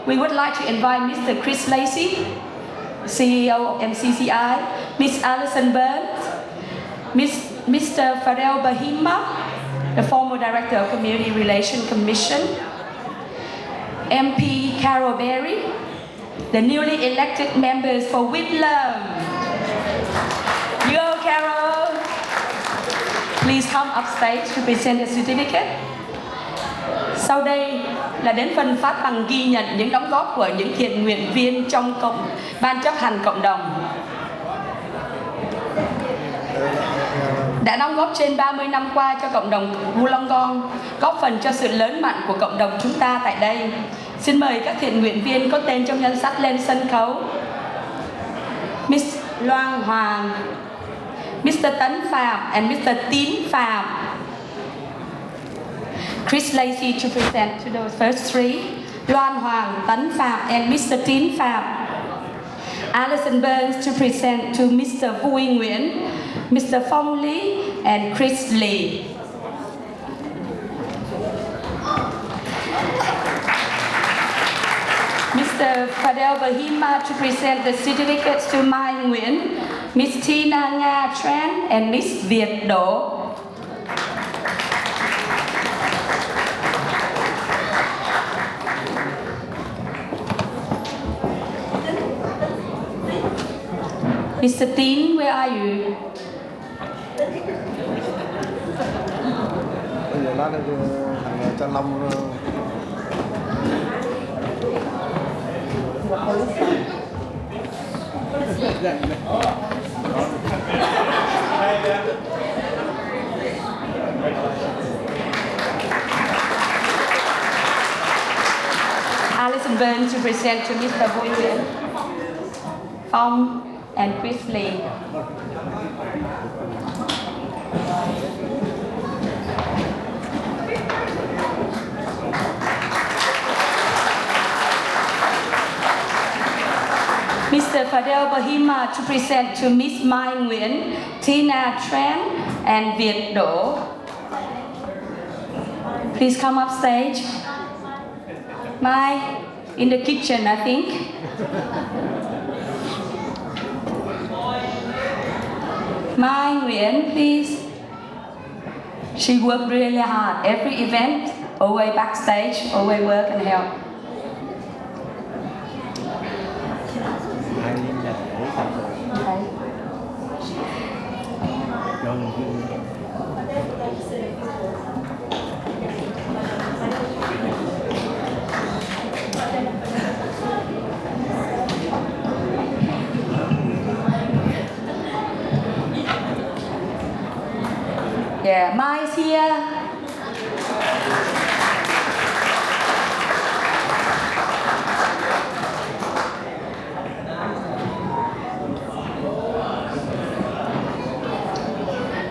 We would like to invite Mr. Chris Lacey, CEO of MCCI, Ms. Alison Burns, Mr. Fadel Bahima, the former Director of Community Relations Commission, MP Carol Berry, the newly elected members for Whitlam. Yo, Carol! Please come upstage to present the certificate. Sau đây là đến phần phát bằng ghi nhận những đóng góp của những thiện nguyện viên trong ban chấp hành cộng đồng. Đã đóng góp trên 30 năm qua cho cộng đồng Wollongong, góp phần cho sự lớn mạnh của cộng đồng chúng ta tại đây. Xin mời các thiện nguyện viên có tên trong danh sách lên sân khấu. Miss Loan Hoàng, Mr. Tấn Phạm and Mr. Tín Phạm. Chris Lacey to present to those first three. Loan Hoàng, Tấn Phạm and Mr. Tín Phạm. Alison Burns to present to Mr. Vui Nguyễn, Mr. Phong Lý and Chris Lee. Mr. Fadel Bahima to present the certificates to Mai Nguyễn, Miss Tina Nga Tran and Miss Việt Đỗ. Mr. Tín, where are you? Bây giờ nó thằng Trang Long Alison Burns to present to Mr. Vui Nguyễn, Phong and Chris Lee. Mr. Fadel Bahima to present to Miss Mai Nguyễn, Tina Tran and Việt Đỗ. Please come up stage. Mai, in the kitchen, I think. Mai Nguyễn, please. She worked really hard. Every event, always backstage, always work and help. there. Mai is here.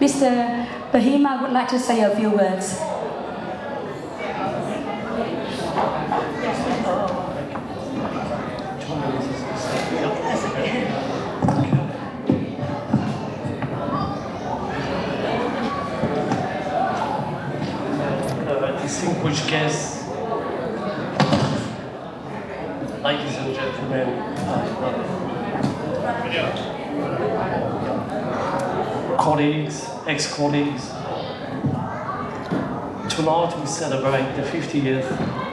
Mr. Bahima would like to say a few words. Distinguished guests, ladies and gentlemen, colleagues, ex-colleagues, tonight we celebrate the 50th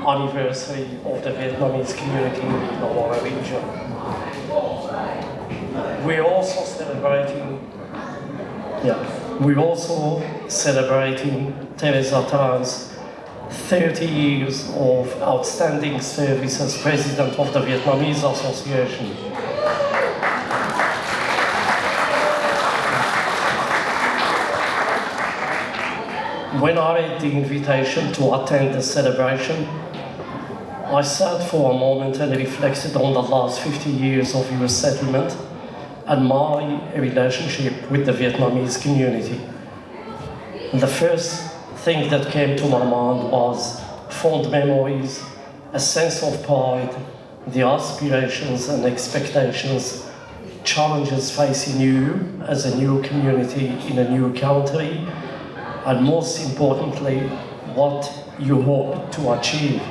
anniversary of the Vietnamese community in the Wollongong region. We're also celebrating Teresa Tran's 30 years of outstanding service as President of the Vietnamese Association. When I read the invitation to attend the celebration, I sat for a moment and reflected on the last 50 years of US settlement and my relationship with the Vietnamese community. The first thing that came to my mind was fond memories, a sense of pride, the aspirations and expectations, challenges facing you as a new community in a new country, and most importantly, what you hope to achieve.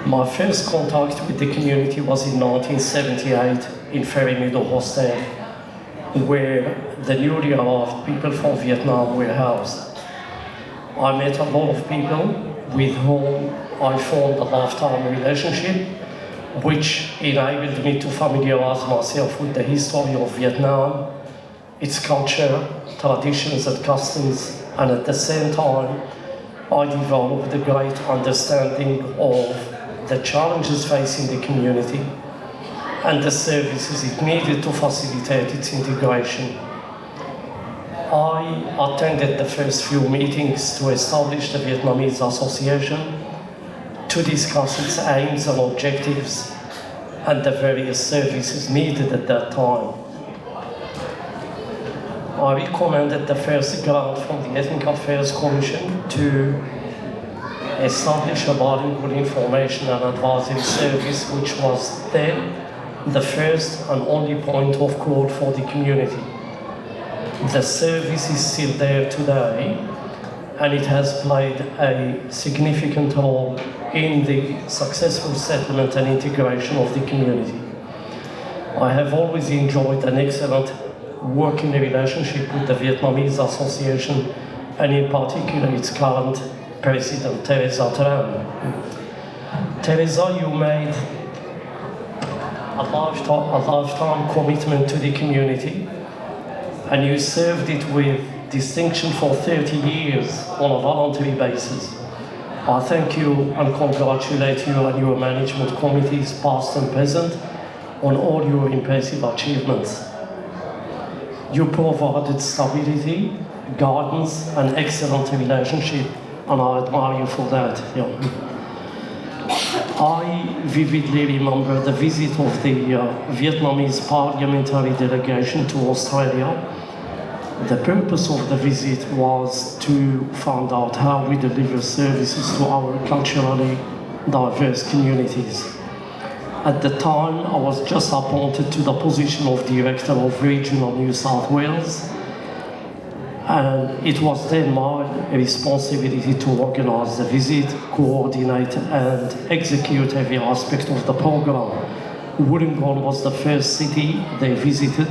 My first contact with the community was in 1978 in Ferry Meadow Hostel, where the newly arrived people from Vietnam were housed. I met a lot of people with whom I formed a lifetime relationship, which enabled me to familiarize myself with the history of Vietnam, its culture, traditions and customs, and at the same time, I developed a great understanding of the challenges facing the community and the services it needed to facilitate its integration. I attended the first few meetings to establish the Vietnamese Association to discuss its aims and objectives and the various services needed at that time. I recommended the first grant from the Ethnic Affairs Commission to establish a bilingual information and advisory service, which was then the first and only point of call for the community. The service is still there today, and it has played a significant role in the successful settlement and integration of the community. I have always enjoyed an excellent working relationship with the Vietnamese Association, and in particular its current president, Teresa Tran. Teresa, you made a lifetime commitment to the community, and you served it with distinction for 30 years on a voluntary basis. I thank you and congratulate you and your management committees, past and present, on all your impressive achievements. You provided stability, guidance, and excellent relationship, and I admire you for that. Yeah. I vividly remember the visit of the Vietnamese parliamentary delegation to Australia. The purpose of the visit was to find out how we deliver services to our culturally diverse communities. At the time, I was just appointed to the position of Director of Regional New South Wales, and it was then my responsibility to organise the visit, coordinate and execute every aspect of the programme. Wollongong was the first city they visited,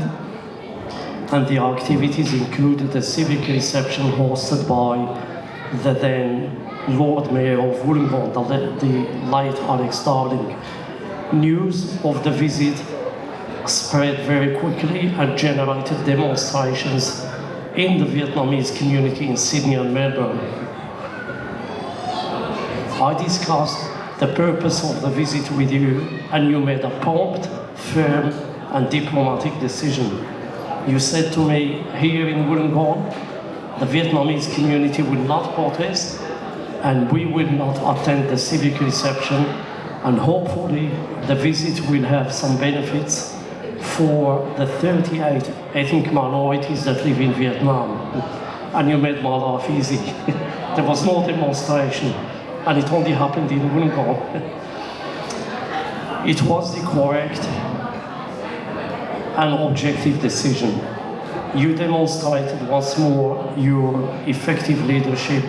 and the activities included a civic reception hosted by the then Lord Mayor of Wollongong, the late Alex Darling. News of the visit spread very quickly and generated demonstrations in the Vietnamese community in Sydney and Melbourne. I discussed the purpose of the visit with you, and you made a prompt, firm and diplomatic decision. You said to me, here in Wollongong, the Vietnamese community will not protest, and we will not attend the civic reception, and hopefully the visit will have some benefits for the 38 ethnic minorities that live in Vietnam. And you made my life easy. There was no demonstration, and it only happened in Wollongong. It was the correct and objective decision. You demonstrated once more your effective leadership,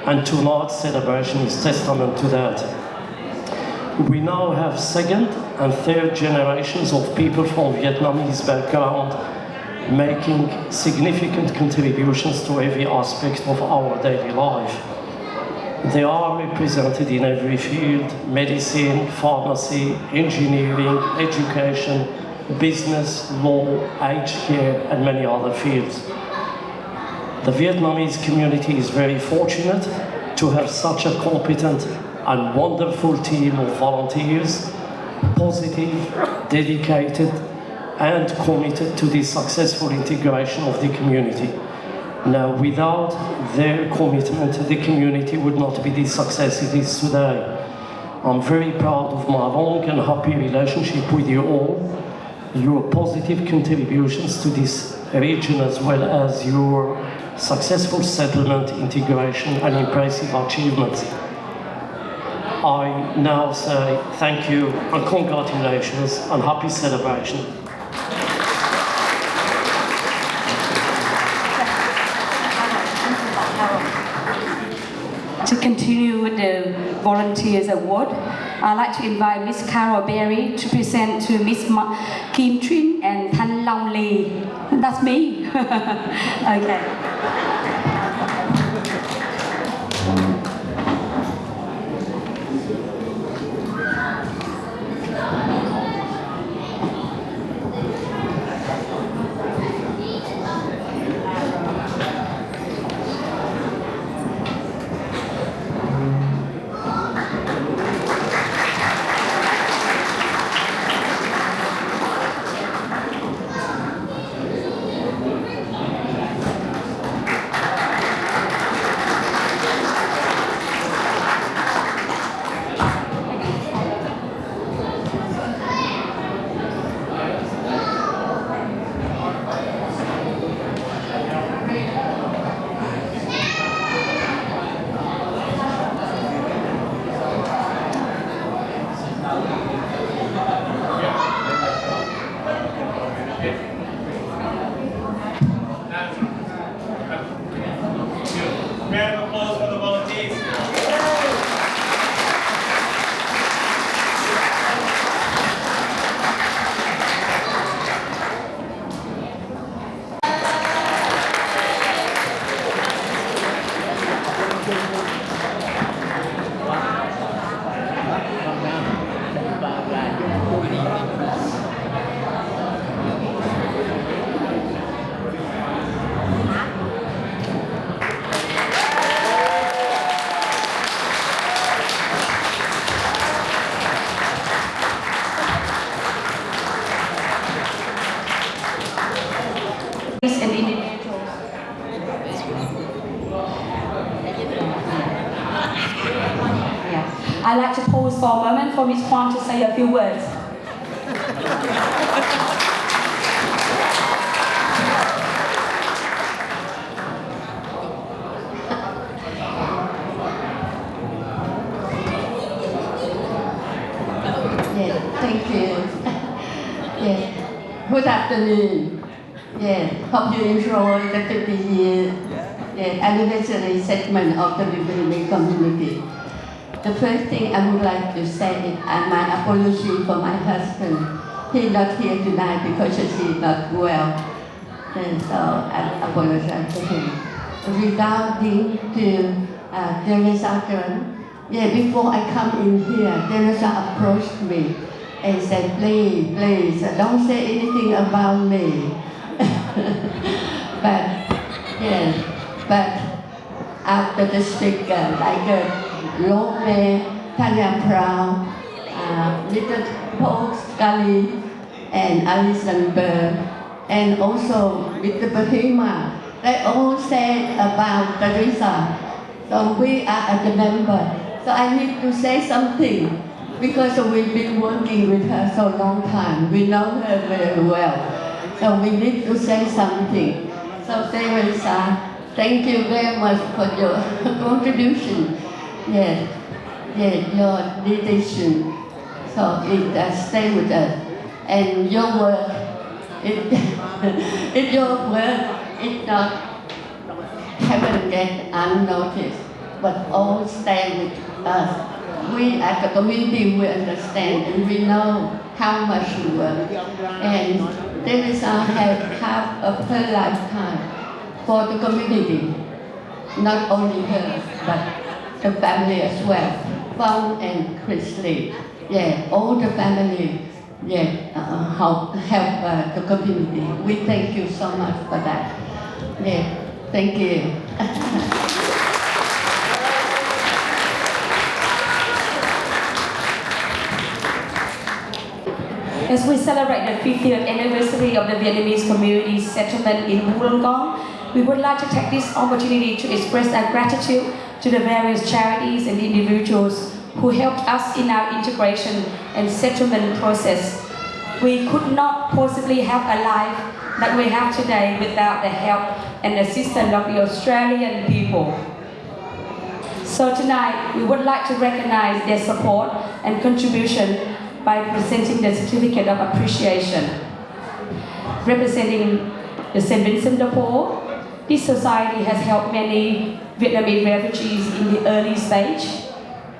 and tonight's celebration is testament to that. We now have second and third generations of people from Vietnamese background making significant contributions to every aspect of our daily life. They are represented in every field: medicine, pharmacy, engineering, education, business, law, aged care, and many other fields. The Vietnamese community is very fortunate to have such a competent and wonderful team of volunteers, positive, dedicated, and committed to the successful integration of the community. Now, without their commitment, the community would not be the success it is today. I'm very proud of my long and happy relationship with you all, your positive contributions to this region, as well as your successful settlement, integration, and impressive achievements. I now say thank you and congratulations and happy celebration. To continue with the Volunteers Award, I'd like to invite Miss Carol Berry to present to Miss Kim Trin and Tan Long Lee. That's me. Okay. Round of applause for the volunteers. I'd like to pause for a moment for Ms. Kwan to say a few words. Yes, thank you. Yes, good afternoon. Yes, hope you enjoy the 50-year anniversary segment of the Vietnamese community. The first thing I would like to say is my apology for my husband. He's not here tonight because he's not well. And so I apologize to him. Regarding to Teresa, before I come in here, Teresa approached me and said, please, don't say anything about me. but after the speaker, like Lopez, Tanya Brown, Little Paul Scully, and Alison Burr, and also Mr. Bahima, they all said about Teresa. So we are the member. So I need to say something because we've been working with her so long time. We know her very well. So we need to say something. So Teresa, thank you very much for your contribution. Yes, your dedication. So it stay with us. And your work, your work is not haven't get unnoticed, but all stay with us. We as a community, we understand and we know how much you work. And Teresa has half of her lifetime for the community, not only her, but the family as well. Fong and Chris Lee, all the family, help the community. We thank you so much for that. Thank you. As we celebrate the 50th anniversary of the Vietnamese community settlement in Wollongong, we would like to take this opportunity to express our gratitude to the various charities and individuals who helped us in our integration and settlement process. We could not possibly have a life that we have today without the help and assistance of the Australian people. So tonight, we would like to recognize their support and contribution by presenting the certificate of appreciation. Representing the St. Vincent de Paul, this society has helped many Vietnamese refugees in the early stage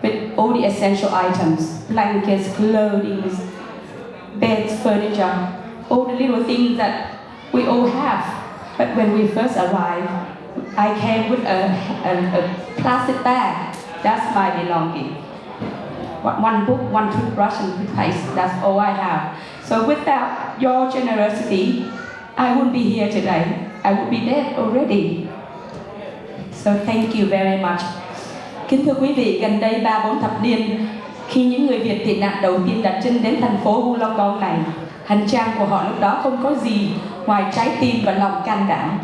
with all the essential items, blankets, clothing, beds, furniture, all the little things that we all have. But when we first arrived, I came with a plastic bag. That's my belonging. One book, one toothbrush and toothpaste, that's all I have. So without your generosity, I wouldn't be here today. I would be dead already. So thank you very much. Kính thưa quý vị, gần đây 3-4 thập niên, khi những người Việt tị nạn đầu tiên đặt chân đến thành phố Wollongong này, hành trang của họ lúc đó không có gì ngoài trái tim và lòng can đảm.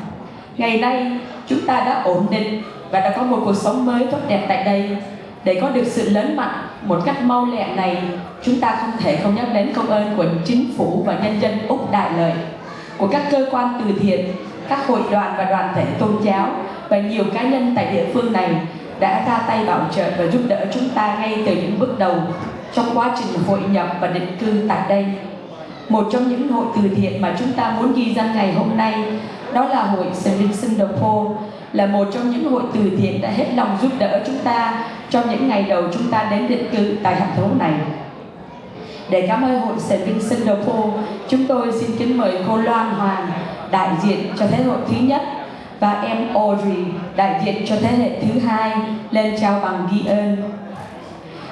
Ngày nay, chúng ta đã ổn định và đã có một cuộc sống mới tốt đẹp tại đây. Để có được sự lớn mạnh một cách mau lẹ này, chúng ta không thể không nhắc đến công ơn của chính phủ và nhân dân Úc Đại Lợi, của các cơ quan từ thiện, các hội đoàn và đoàn thể tôn giáo và nhiều cá nhân tại địa phương này đã ra tay bảo trợ và giúp đỡ chúng ta ngay từ những bước đầu trong quá trình hội nhập và định cư tại đây. Một trong những hội từ thiện mà chúng ta muốn ghi danh ngày hôm nay đó là hội St. Vincent de Paul, là một trong những hội từ thiện đã hết lòng giúp đỡ chúng ta trong những ngày đầu chúng ta đến định cư tại thành phố này. Để cảm ơn hội St. Vincent de Paul, chúng tôi xin kính mời cô Loan Hoàng, đại diện cho thế hệ thứ nhất, và em Audrey, đại diện cho thế hệ thứ hai, lên trao bằng ghi ơn.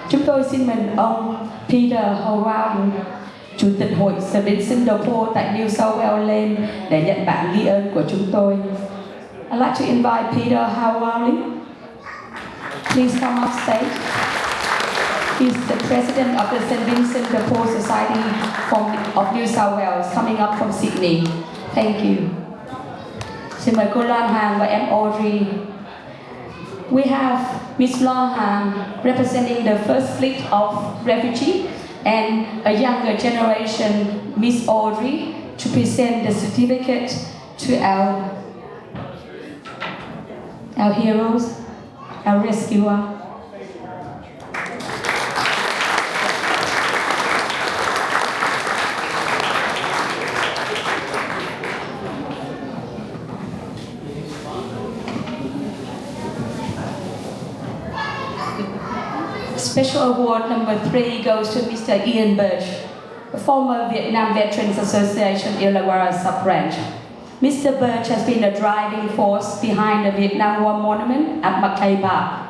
Chúng tôi xin mời ông Peter Howard, Chủ tịch hội St. Vincent de Paul tại New South Wales lên để nhận bản ghi ơn của chúng tôi. I'd like to invite Peter Howard. Please come up stage. He's the president of the St. Vincent de Paul Society of New South Wales, coming up from Sydney. Thank you. Xin mời cô Loan Hằng và em Audrey. We have Miss Loan Hằng representing the first fleet of refugees and a younger generation, Miss Audrey, to present the certificate to our heroes, our rescuer. Special award number 3 goes to Mr. Ian Birch, a former Vietnam Veterans Association Illawarra sub-branch. Mr. Birch has been a driving force behind the Vietnam War Monument at McKay Park.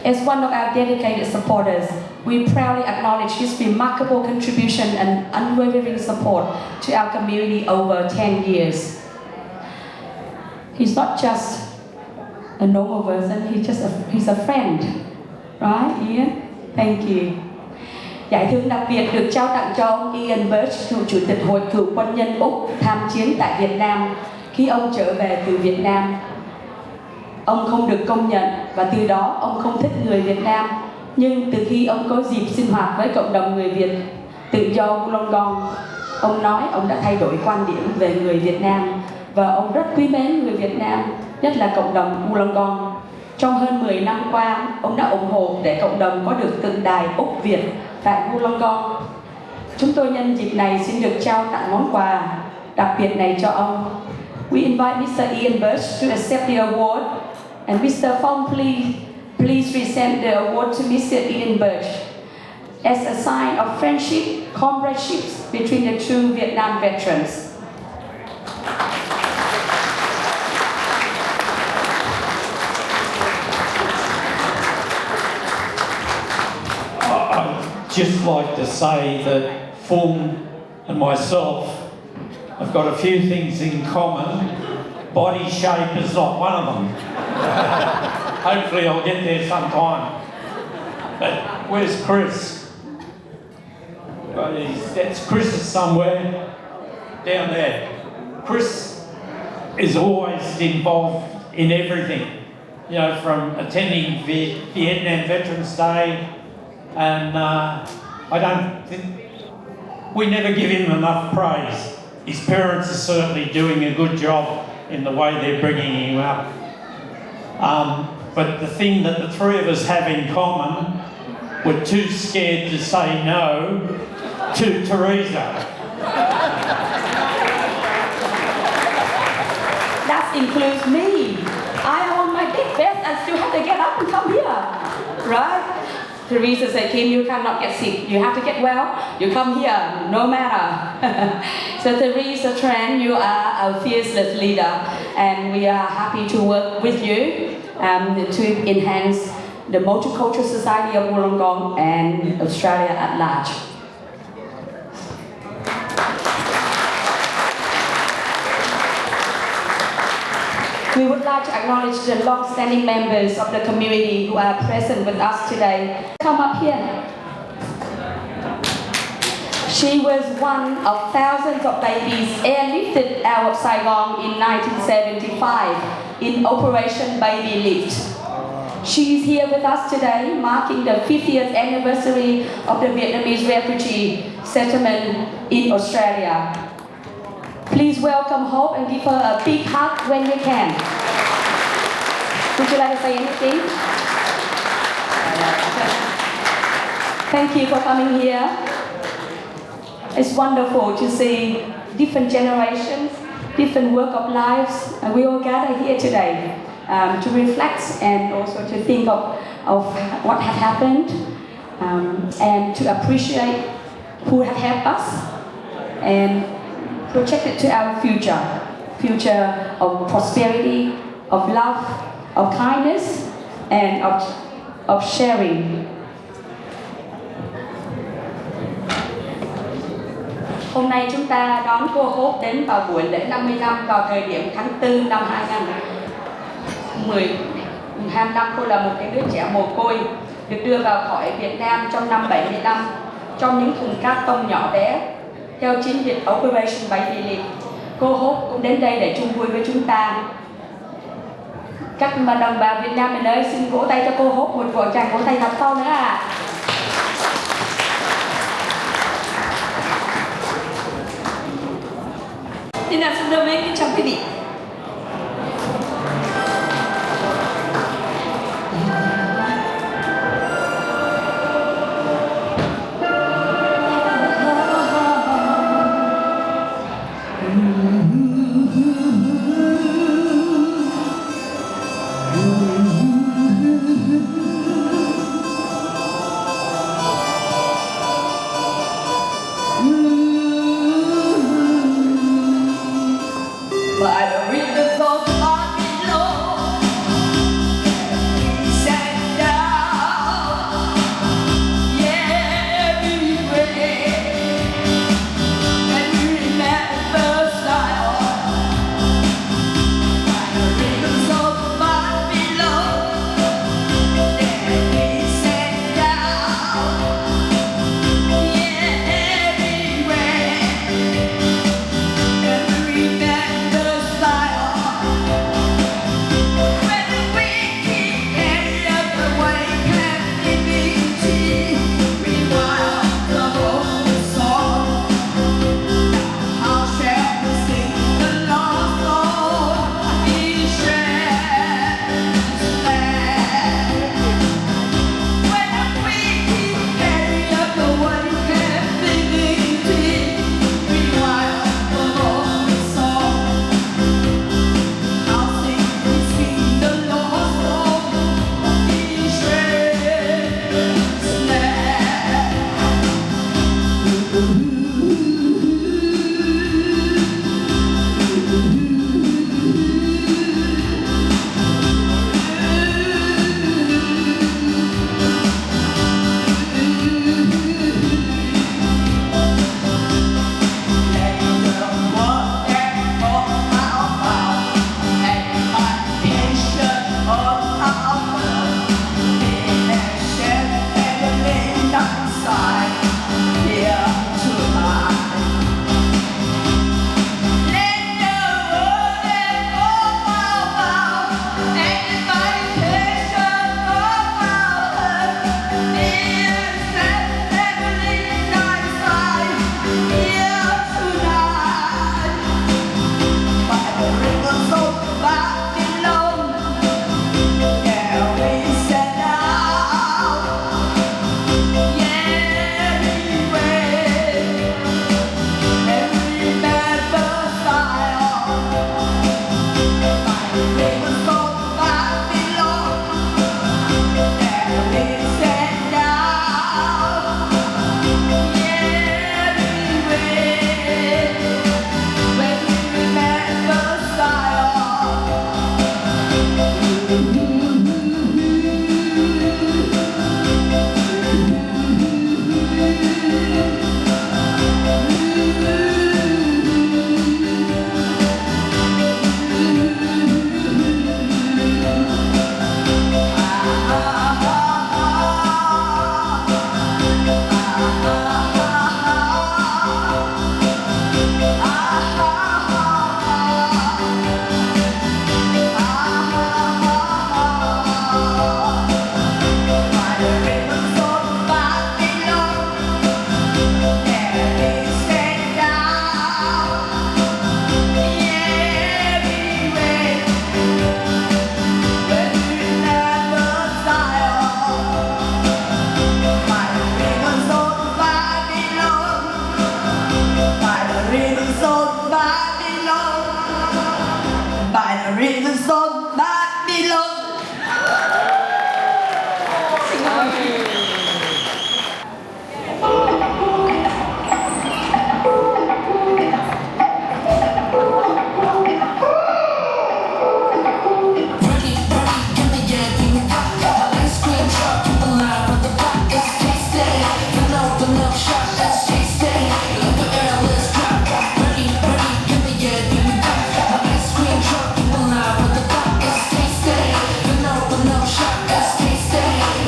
As one of our dedicated supporters, we proudly acknowledge his remarkable contribution and unwavering support to our community over 10 years. He's not just a normal person, he's a friend. Right, Ian? Thank you. Giải thưởng đặc biệt được trao tặng cho ông Ian Birch, cựu chủ tịch Hội Cựu quân nhân Úc tham chiến tại Việt Nam khi ông trở về từ Việt Nam. Ông không được công nhận và từ đó ông không thích người Việt Nam. Nhưng từ khi ông có dịp sinh hoạt với cộng đồng người Việt tự do Wollongong, ông nói ông đã thay đổi quan điểm về người Việt Nam và ông rất quý mến người Việt Nam, nhất là cộng đồng Wollongong. Trong hơn 10 năm qua, ông đã ủng hộ để cộng đồng có được tượng đài Úc Việt tại Wollongong. Chúng tôi nhân dịp này xin được trao tặng món quà đặc biệt này cho ông. We invite Mr. Ian Birch to accept the award, and Mr. Phong, please present the award to Mr. Ian Birch as a sign of friendship, comradeship between the two Vietnam veterans. I'd just like to say that Phong and myself have got a few things in common. Body shape is not one of them. Hopefully I'll get there sometime. But where's Chris? Well, that's Chris is somewhere down there. Chris is always involved in everything, you know, from attending Vietnam Veterans Day, and I don't think we never give him enough praise. His parents are certainly doing a good job in the way they're bringing him up. But the thing that the three of us have in common, we're too scared to say no to Teresa. That includes me. I own my big bed and still have to get up and come here, right? Teresa said, Kim, you cannot get sick. You have to get well. You come here, no matter. So Teresa Tran, you are a fearless leader, and we are happy to work with you to enhance the multicultural society of Wollongong and Australia at large. We would like to acknowledge the long-standing members of the community who are present with us today. Come up here. She was one of thousands of babies airlifted out of Saigon in 1975 in Operation Baby Lift. She is here with us today, marking the 50th anniversary of the Vietnamese refugee settlement in Australia. Please welcome Hope and give her a big hug when you can. Would you like to say anything? Thank you for coming here. It's wonderful to see different generations, different walk of lives, and we all gather here today to reflect and also to think of what has happened and to appreciate who have helped us and project it to our future of prosperity, of love, of kindness, and of sharing. Hôm nay chúng ta đón cô Hope đến vào buổi lễ 50 năm vào thời điểm tháng 4 năm 2015. Cô là một cái đứa trẻ mồ côi được đưa vào khỏi Việt Nam trong năm 75 trong những thùng cát tông nhỏ bé theo chiến dịch Operation Baby Lift. Cô Hope cũng đến đây để chung vui với chúng ta. Các đồng bào Việt Nam mình ơi, xin vỗ tay cho cô Hope một tràng vỗ tay thật to nữa ạ. Xin chào quý vị. But I no shot, let's tasty. Look at her, let's drop. Ready, give me your ding dong. My ice cream truck, you will not with the pop, it's tasty. No shot, let's tasty.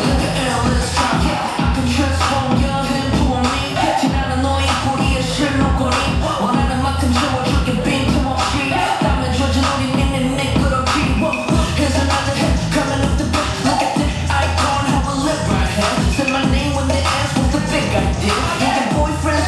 Look at her, let's drop. I can transform your hip to a me. 지나는 너의 꼬리에 실룩거리. 원하는 만큼 채워줄게 빈틈 없이. 땀을 젖은 우리 닉 끌어기. Here's another hit coming up the back. Look at this icon, how we live right here. Say my name when they ask what's the big idea. You got boyfriend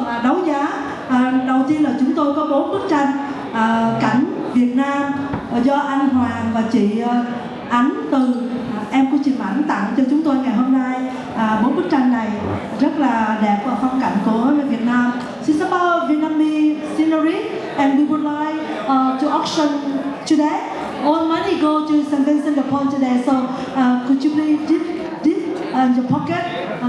phần đấu giá. Đầu tiên là chúng tôi có 4 bức tranh cảnh Việt Nam do anh Hoàng và chị Ánh Từ em của chị Mãnh tặng cho chúng tôi ngày hôm nay. 4 bức tranh này rất là đẹp và phong cảnh của Việt Nam. It's about Vietnamese scenery and we would like to auction today. All money go to St. Vincent de Paul today. So could you please dip in your pocket?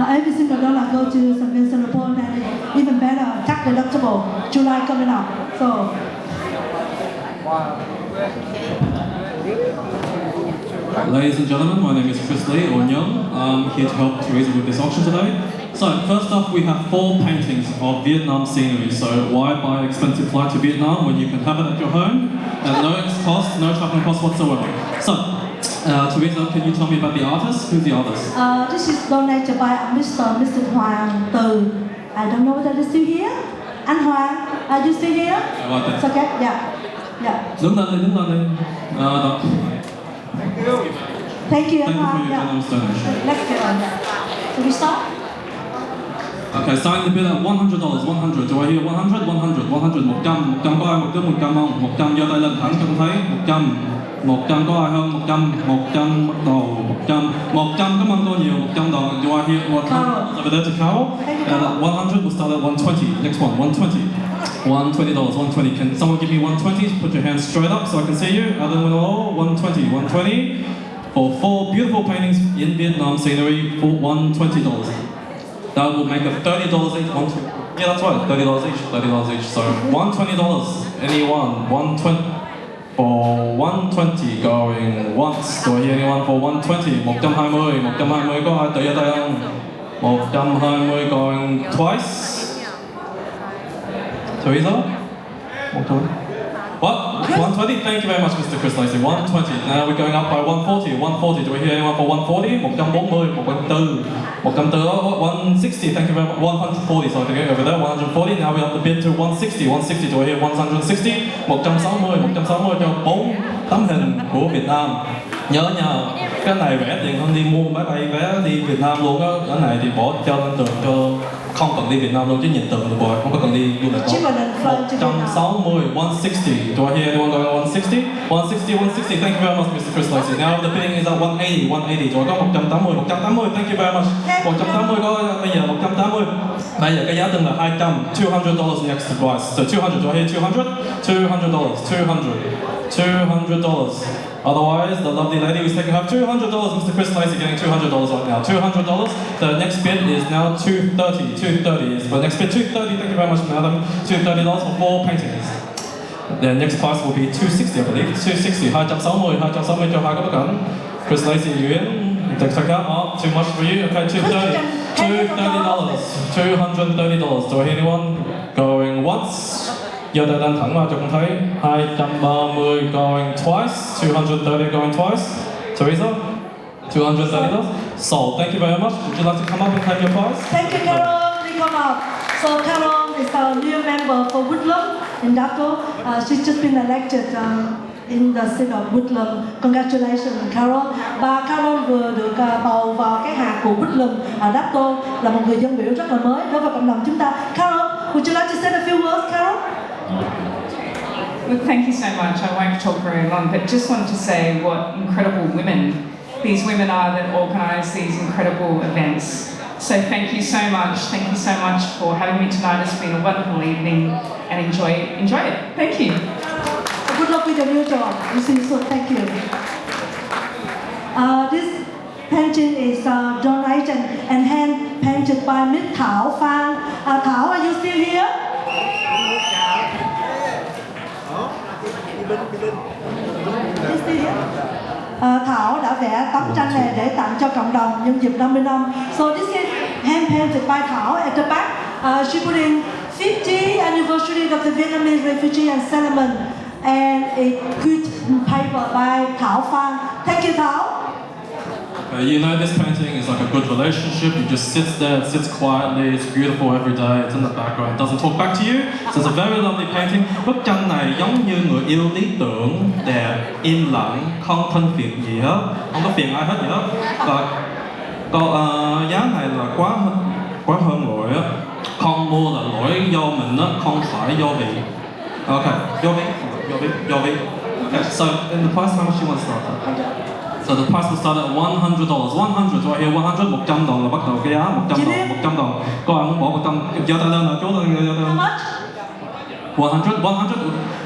Every single dollar go to St. Vincent de Paul and even better, tax deductible. July coming up. So. Ladies and gentlemen, my name is Chris Lee, or Nyong. I'm here to help Teresa with this auction today. So, first off, we have 4 paintings of Vietnam scenery. So, why buy an expensive flight to Vietnam when you can have it at your home at no cost, no traveling cost whatsoever? So, Teresa, can you tell me about the artist? Who's the artist? This is donated by Mr. Hoàng Từ. I don't know whether they're still here. Anh Hoàng, are you still here? It's okay, yeah. Đứng lên đi. Thank you, Thank you for your generous donation. Let's get on that. So we start? Okay, sign the bill at $100. 100. Do I hear 100? 100. 100. 100 có ai 100 không? 100 giơ tay lên thẳng cho tôi thấy. 100 có ai hơn? 100 bắt đầu. 100 cảm ơn cô nhiều. 100 đồng. Do I hear 100? Over there to Carol. 100 will start at 120. Next one, 120. $120. 120. Can someone give me 120? Put your hands straight up so I can see you. Other than 120. 120. For 4 beautiful paintings in Vietnam scenery for $120. That will make it $30 each. Yeah, that's right, $30 each. $30 each. So $120. Anyone? 120 for 120 going once. Do I hear anyone for 120? 120. 120 có ai tự giơ tay không? 120 going twice. Teresa? 120. What? 120? Thank you very much, Mr. Chris Lacey. 120. Now we're going up by 140. 140. Do we hear anyone for 140? 140. 140. 160. Thank you very much. 140. So okay, over there. 140. Now we have the bid to 160. 160. Do I hear 160? 160. 160 cho 4 tấm hình của Việt Nam. Nhớ nha, cái này rẻ tiền hơn đi mua máy bay vé đi Việt Nam luôn á. Cái này thì bỏ cho lên tường cho không cần đi Việt Nam luôn chứ nhìn tường được rồi, không có cần đi du lịch đó. 160, 160. Do I hear anyone going 160? 160, 160. Thank you very much, Mr. Chris Lacey. Now the bidding is at 180, 180. Rồi có 180, 180. Thank you very much. 180 có bây giờ 180. Bây giờ cái giá tương là 200. $200 next price. So 200. Do I hear 200? $200. 200. Otherwise, the lovely lady who's taking home $200, Mr. Chris Lacey getting $200 right now. $200. The next bid is now $230. $230 is the next bid. $230. Thank you very much, madam. $230 for 4 paintings. The next price will be $260, I believe. $260. 260. 260 cho 2 cái bức ảnh. Chris Lacey, you in? Take out. Oh, too much for you. Okay, $230. $230. $230. Do I hear anyone going once? Giờ tay lên thẳng vào cho con thấy. 230 going twice. 230 going twice. Teresa? $230. So, thank you very much. Would you like to come up and take your prize? Thank you, Carol. Please come up. So, Carol is our new member for Woodland in Daco. She's just been elected in the city of Woodland. Congratulations, Carol. Và Carol vừa được bầu vào cái hạt của Woodland ở Daco, là một người dân biểu rất là mới đối với cộng đồng chúng ta. Carol, would you like to say a few words, Carol? Look, thank you so much. I won't talk very long, but just wanted to say what incredible women these women are that organise these incredible events. So thank you so much. Thank you so much for having me tonight. It's been a wonderful evening and enjoy it. Thank you. Good luck with your new job. You see, so thank you. This painting is donated and hand painted by Miss Thảo Phan. Thảo, are you still here? Thảo đã vẽ tấm tranh này để tặng cho cộng đồng nhân dịp 50 năm. So this is hand painted by Thảo at the back. She put in 50th anniversary of the Vietnamese refugee and settlement, and a good paper by Thảo Phan. Thank you, Thảo. You know, this painting is like a good relationship. You just sit there, it sits quietly, it's beautiful every day, it's in the background, it doesn't talk back to you. So it's a very lovely painting. Bức tranh này giống như người yêu lý tưởng, đẹp, im lặng, không thân phiền gì hết, không có phiền ai hết gì hết. Và giá này là quá hơn rồi á. không mua là lỗi do mình đó, không phải do vị. Okay, do vị. Okay, so in the price, how much you want to start at? So the price will start at $100. 100 right here, 100, 100 đồng là bắt đầu cái giá 100 đồng, 100 đồng. Có ai muốn bỏ 100? Giơ tay lên nào, chú giơ tay lên. 100.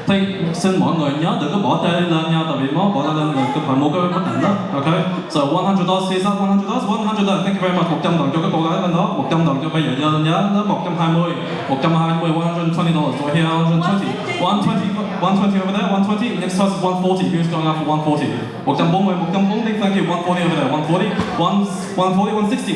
Thì xin mọi người nhớ đừng có bỏ tay lên nhau, tại vì bỏ tay lên là phải mua cái bức ảnh đó. Okay. So $100, here's up $100. Thank you very much. 100 đồng cho cái cô gái bên đó, 100 đồng cho bây giờ giơ lên giá nó 120, $120 right here, 120 over there, 120. Next price is 140. Who's going up for 140? 140. Thank you. 140 over there, 140, 160.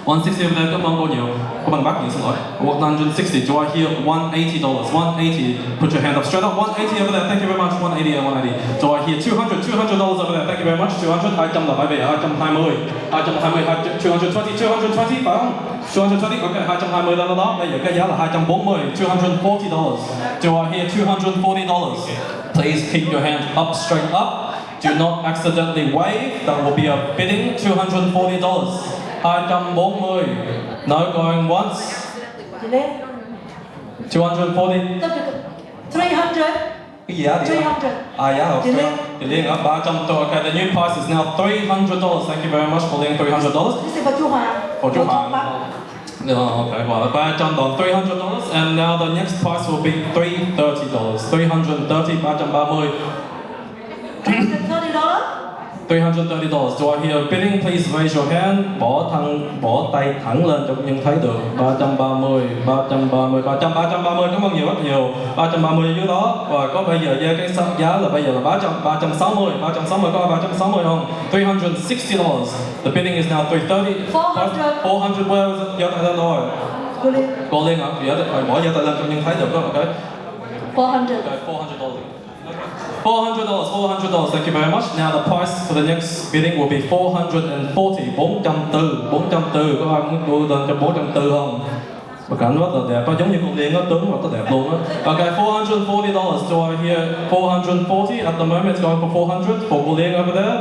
160 over there, cảm ơn cô nhiều. Cô bằng bác nhiều, xin lỗi. 160, do I hear $180? 180, put your hand up straight up. 180 over there, thank you very much. 180 and 180. Do I hear $200 over there, thank you very much. 200, 200 là phải về 220. 220, 220, phải không? 220, ok, 220 đó. Bây giờ cái giá là 240, $240. Do I hear $240? Please keep your hand up, straight up. Do not accidentally wave, that will be a bidding. $240. 240. No going once. 240. 300. Cái gì á? 300. Giá học chị Liên ở 300. Okay, the new price is now $300. Thank you very much for Liên, $300. This is for chú Hoàng. For chú Hoàng. Okay, well, $300, $300, and now the next price will be $330. 330, 330. $330. Do I hear a bidding? Please raise your hand. Bỏ tay thẳng lên cho nhân thấy được. 330. Cảm ơn nhiều, rất nhiều. 330 dưới đó. Và có bây giờ cái giá là bây giờ là 360. 360 có 360 không? $360. The bidding is now $330. 400. Where is it? Giơ tay lên rồi. Cô Liên hả? Bỏ giơ tay lên cho nhân thấy được đó. Okay. 400. Okay, $400. $400. Thank you very much. Now the price for the next bidding will be $440. 440. Có ai muốn đưa lên cho 440 không? Bức ảnh rất là đẹp, giống như con Liên đó, tướng rất là đẹp luôn á. Okay, $440. Do I hear 440? At the moment, it's going for 400 for cô Liên over there.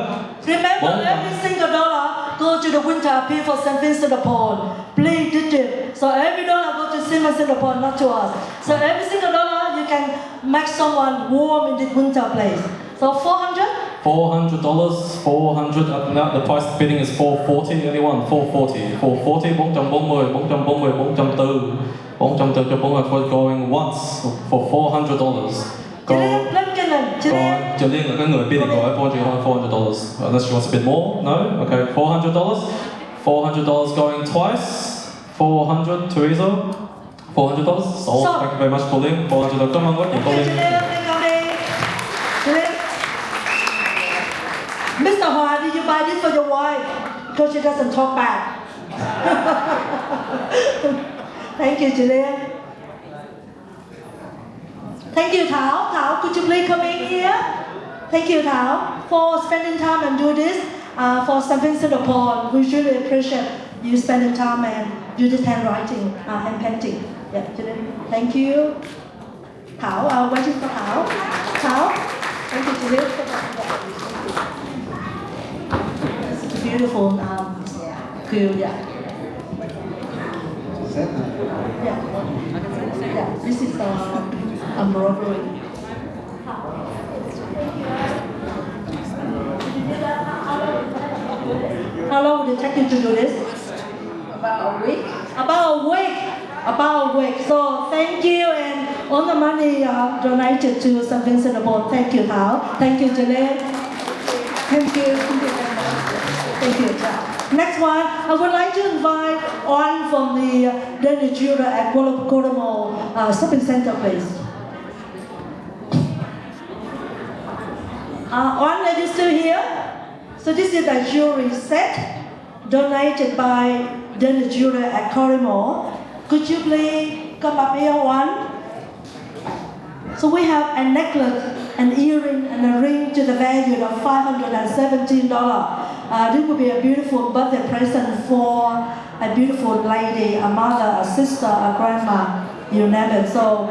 Remember, every single dollar go to the winter appeal for St. Vincent de Paul. Please digit. So every dollar go to St. Vincent de Paul, not to us. So every single dollar you can make someone warm in this winter place. So 400? $400. Now the price bidding is $440. Anyone? $440. $440. 440. 440 cho 440 going once for $400. Go. Chị Liên là cái người bidding gọi $400. Unless she wants a bit more. No? Okay, $400. $400 going twice. 400. Teresa. $400. Sold. Thank you very much for Liên. $400. Cảm ơn rất nhiều cô Liên. Mr. Hoa, did you buy this for your wife? Because she doesn't talk back. Thank you, Julian. Thank you, Thảo. Thảo, could you please come in here? Thank you, Thảo, for spending time and do this for St. Vincent de Paul. We really appreciate you spending time and do this handwriting, hand painting. Yeah, Julian. Thank you. Thảo, waiting for Thảo. Thảo. Thank you, Julian. Beautiful quill, yeah. Yeah, this is embroidery. How long did it take you to do this? About a week. About a week. So thank you, and all the money donated to St. Vincent de Paul. Thank you, Thảo. Thank you, Julian. Thank you. Thank you. Next one, I would like to invite Oan from the Danish Jewelry at Wollongong Shopping Center, please. Oan, are you still here? So this is a jewelry set donated by Danish Jewelry at Corrimore. Could you please come up here, Oan? So we have a necklace, an earring, and a ring to the value of $517. This will be a beautiful birthday present for a beautiful lady, a mother, a sister, a grandma, you name it. So,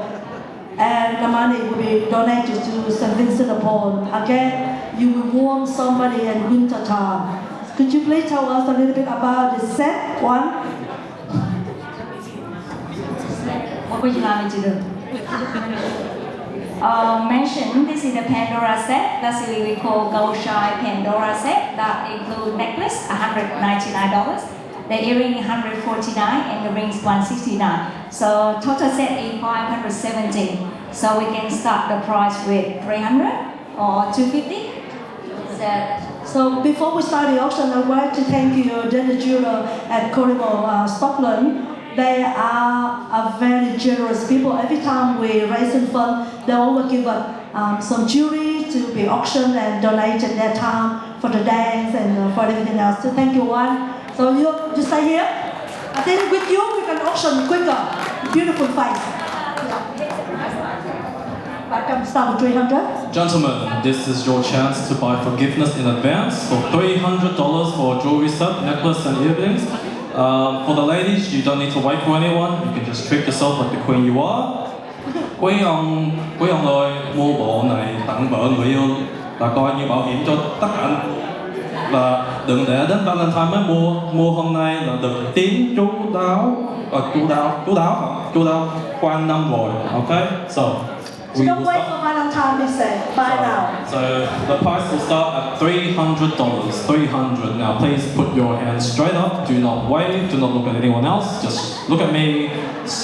and the money will be donated to St. Vincent de Paul. Again, you will warm somebody in winter time. Could you please tell us a little bit about the set one? would you like me to do? Mention this is the Pandora set. That's what we call Gold Shine Pandora set. That includes necklace, $199. The earring $149 and the rings $169. So total set is $570. So we can start the price with $300 or $250. So before we start the auction, I would like to thank you, Dennis Jeweler at Cornwall, Scotland. They are a very generous people. Every time we raise a fund, they always give us some jewelry to be auctioned and donated their time for the dance and for everything else. So thank you, one. So you stay here. I think with you we can auction quicker. Beautiful face. Welcome, start with $300. Gentlemen, this is your chance to buy forgiveness in advance for $300 for jewelry set, necklace and earrings. For the ladies, you don't need to wait for anyone. You can just treat yourself like the queen you are. Quý ông ơi, mua bộ này tặng vợ người yêu là coi như bảo hiểm cho tất cả. Và đừng để đến Valentine mới mua hôm nay là được tiếng chú đáo quanh năm rồi. Okay, so. So don't wait for Valentine, we say. Buy now. So the price will start at $300. $300. Now please put your hands straight up. Do not wave. Do not look at anyone else. Just look at me.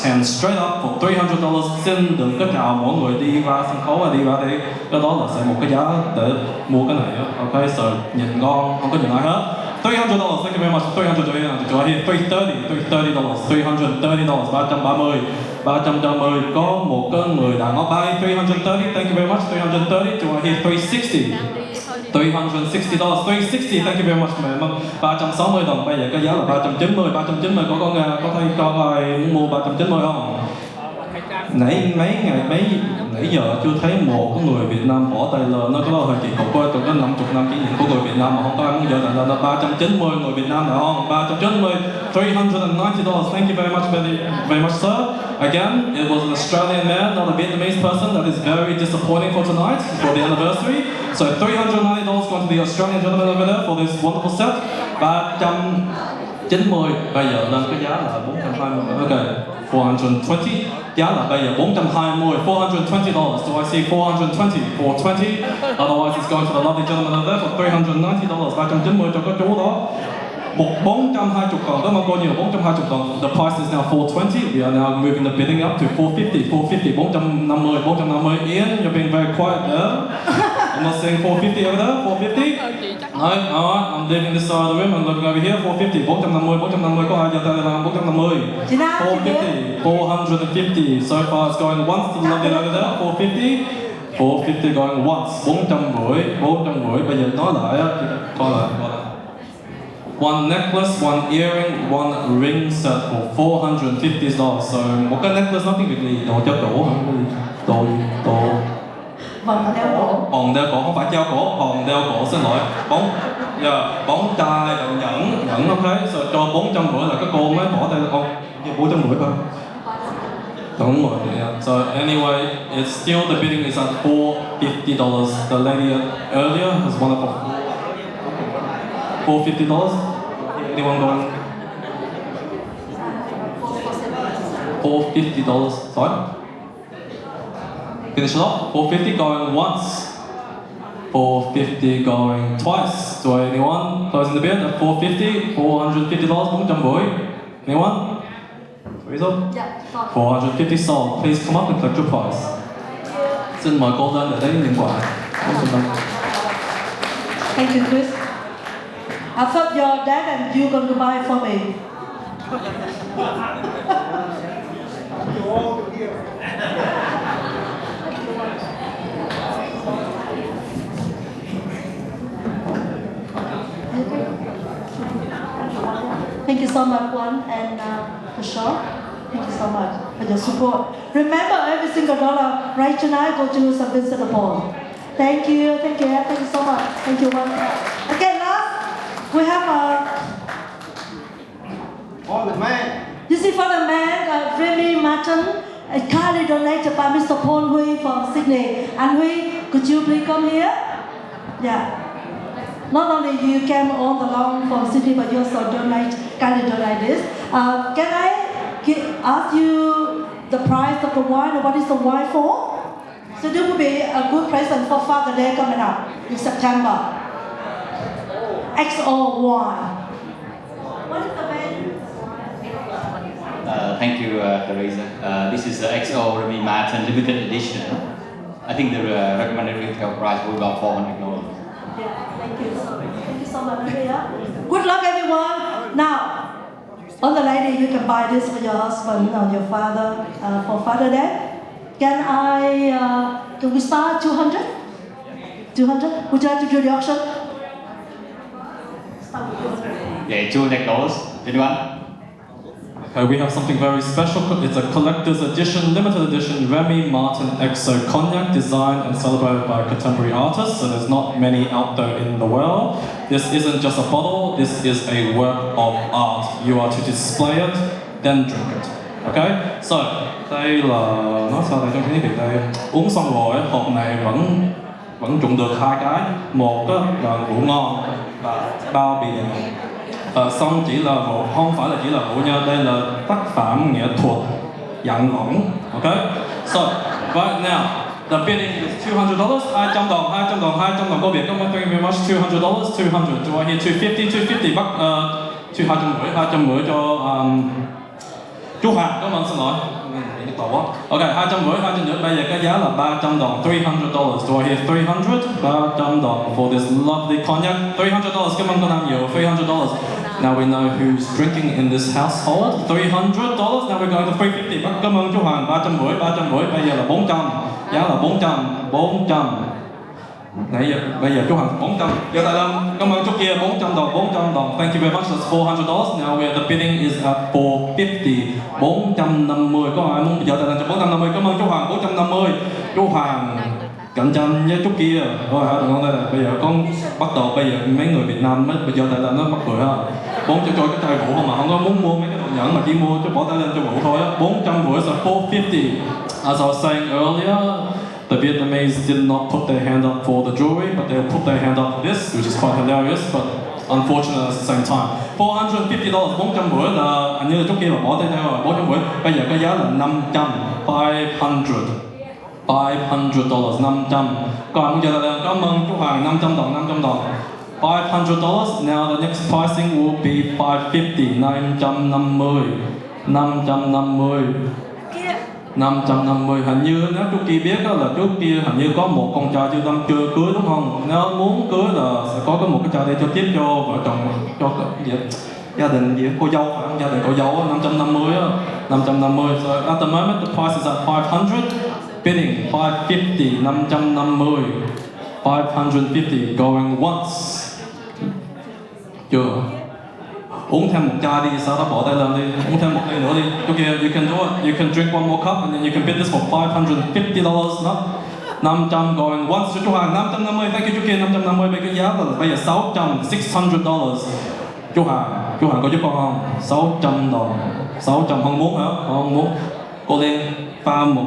Hands straight up for $300. Xin đừng có chào mỗi người đi ra sân khấu và đi ra đi. Cái đó là sẽ một cái giá để mua cái này. Okay, so nhìn ngon, không có nhìn ai hết. $300. Thank you very much. $300. Go ahead. $330. $330. Có một cái người đàn ông bay. $330. Thank you very much. $330. Go ahead. $360. $360. $360. Thank you very much. $360. Bây giờ cái giá là $390. $390. Có thấy có ai muốn mua $390 không? Nãy giờ chưa thấy một cái người Việt Nam bỏ tay lên, nó có hơi kỳ cục thôi, từ cái 50 năm kỷ niệm của người Việt Nam mà không có ai muốn giờ là 390 người Việt Nam nào không? 390, $390. Thank you very much, sir. Again, it was an Australian man, not a Vietnamese person. That is very disappointing for tonight, for the anniversary. So $390 going to the Australian gentleman over there for this wonderful set. 390. Bây giờ lên cái giá là 420. Okay. 420. Giá là bây giờ 420. $420. Do I see 420? 420. Otherwise it's going to the lovely gentleman over there for $390. 390 cho cái chú đó. 420 đồng. Cảm ơn cô nhiều. 420 đồng. The price is now $420. We are now moving the bidding up to $450. $450. $450. Ian, you're being very quiet there. I'm not saying $450 over there. $450. No, alright. I'm leaving this side of the room. I'm looking over here. $450. $450. Có ai giờ tay là $450. $450. $450. So far it's going once to the lovely over there. $450. $450 going once. $450. Bây giờ nói lại á. Coi lại. One necklace, one earring, one ring set for $450. So một cái necklace nó tiếng Việt gì? Đồ treo cổ hả? Đồ vòng đeo cổ. Vòng đeo cổ không phải treo cổ, vòng đeo cổ xin lỗi. Bóng chai, nhẫn ok. So cho $450 là cái cô mới bỏ tay con. $450 thôi. Đúng rồi. Yeah. So anyway, it's still the bidding is at $450. The lady earlier has won it for $450. Anyone going? $450. Sorry. Finish it off. $450 going once. $450 going twice. Do anyone closing the bid at $450? $450. $450. Anyone? $450 sold. Please come up and collect your prize. Xin mời cô lên để lấy điện thoại. Thank you, Chris. I thought your dad and you going to buy for me. Thank you so much, Juan and for sure. Thank you so much for your support. Remember, every single dollar right tonight go to St. Vincent de Paul. Thank you so much. Thank you, Juan. Okay, last we have for the man. You see, for the man, Remy Martin, kindly donated by Mr. Paul Hui from Sydney. And Hui, could you please come here? Yeah. Not only you came all along from Sydney, but you also kindly donate this. Can I ask you the price of the wine and what is the wine for. So this will be a good present for Father Day coming up in September. XO wine. What is the value? Thank you, Teresa. This is the XO Remy Martin limited edition. I think the recommended retail price will be about $400. Yeah, thank you so much. Thank you so much, Maria. Good luck, everyone. Now, all the lady, you can buy this for your husband or your father for Father Day. Can we start 200? 200? Would you like to do the auction? Yeah, $200. Anyone? Okay, we have something very special. It's a collector's edition, limited edition Remy Martin XO Cognac, designed and celebrated by contemporary artists. So there's not many out there in the world. This isn't just a bottle. This is a work of art. You are to display it, then drink it. Okay? So đây là nói sao đây trong tiếng Việt đây, uống xong rồi hộp này vẫn trụng được hai cái, một là rượu ngon và bao bì xong chỉ là rượu, không phải là chỉ là rượu nha, đây là tác phẩm nghệ thuật dạng ngỗng. Okay? So right now the bidding is $200, 200 đồng, 200 đồng, 200 đồng. Cô Việt, thank you very much. $200, 200. Do I hear 250, 250 bucks, 250 cho chú Hoàng, cảm ơn, xin lỗi. Ok, 250, 250, bây giờ cái giá là 300 đồng, $300. Do I hear 300? 300 đồng for this lovely cognac. $300, cảm ơn cô Nam nhiều, $300. Now we know who's drinking in this household. $300, now we're going to 350. Cảm ơn chú Hoàng, 350, 350, bây giờ là 400. Giá là 400. Nãy giờ, bây giờ chú Hoàng 400. Giờ tại lên, cảm ơn chú kia, 400 đồng. Thank you very much, that's $400. Now the bidding is at $450. 450, có ai muốn giờ tại lên cho 450? Cảm ơn chú Hoàng, 450. Chú Hoàng cạnh tranh với chú kia. Rồi hả, đừng đây là bây giờ con bắt đầu, bây giờ mấy người Việt Nam bây giờ tại lên nó mắc cười ha. 400 cho cái chai rượu không mà không có muốn mua mấy cái đồ nhẫn mà chỉ mua cho bỏ tay lên cho rượu thôi á. 450 là $450. As I was saying earlier, the Vietnamese did not put their hand up for the jewelry, but they put their hand up for this, which is quite hilarious, but unfortunate at the same time. $450, 450 là hình như là chút kia mà bỏ tay theo rồi, 450. Bây giờ cái giá là 500, $500. Còn bây giờ là cảm ơn chú Hoàng, 500 đồng. $500. Now the next pricing will be $550, 550. Hình như nếu chú kia biết đó là chú kia hình như có một con trai chưa đâm chưa cưới đúng không? Nếu muốn cưới là sẽ có một cái trai đây cho tiếp cho vợ chồng, cho gia đình gì cô dâu phải không? Gia đình cô dâu 550 á, 550. So at the moment the price is at 500. Bidding 550, 550. 550 going once. Chưa? Uống thêm một chai đi, sau đó bỏ tay lên đi, uống thêm một ly nữa đi. Okay, you can do it. You can drink one more cup and then you can bid this for $550. No? 500 going once cho chú Hoàng, 550. Thank you chú kia, 550. Bây cái giá là bây giờ $600. Chú Hoàng có giúp con không? 600 đồng. 600 không muốn hả? Không muốn. Cô Liên pha một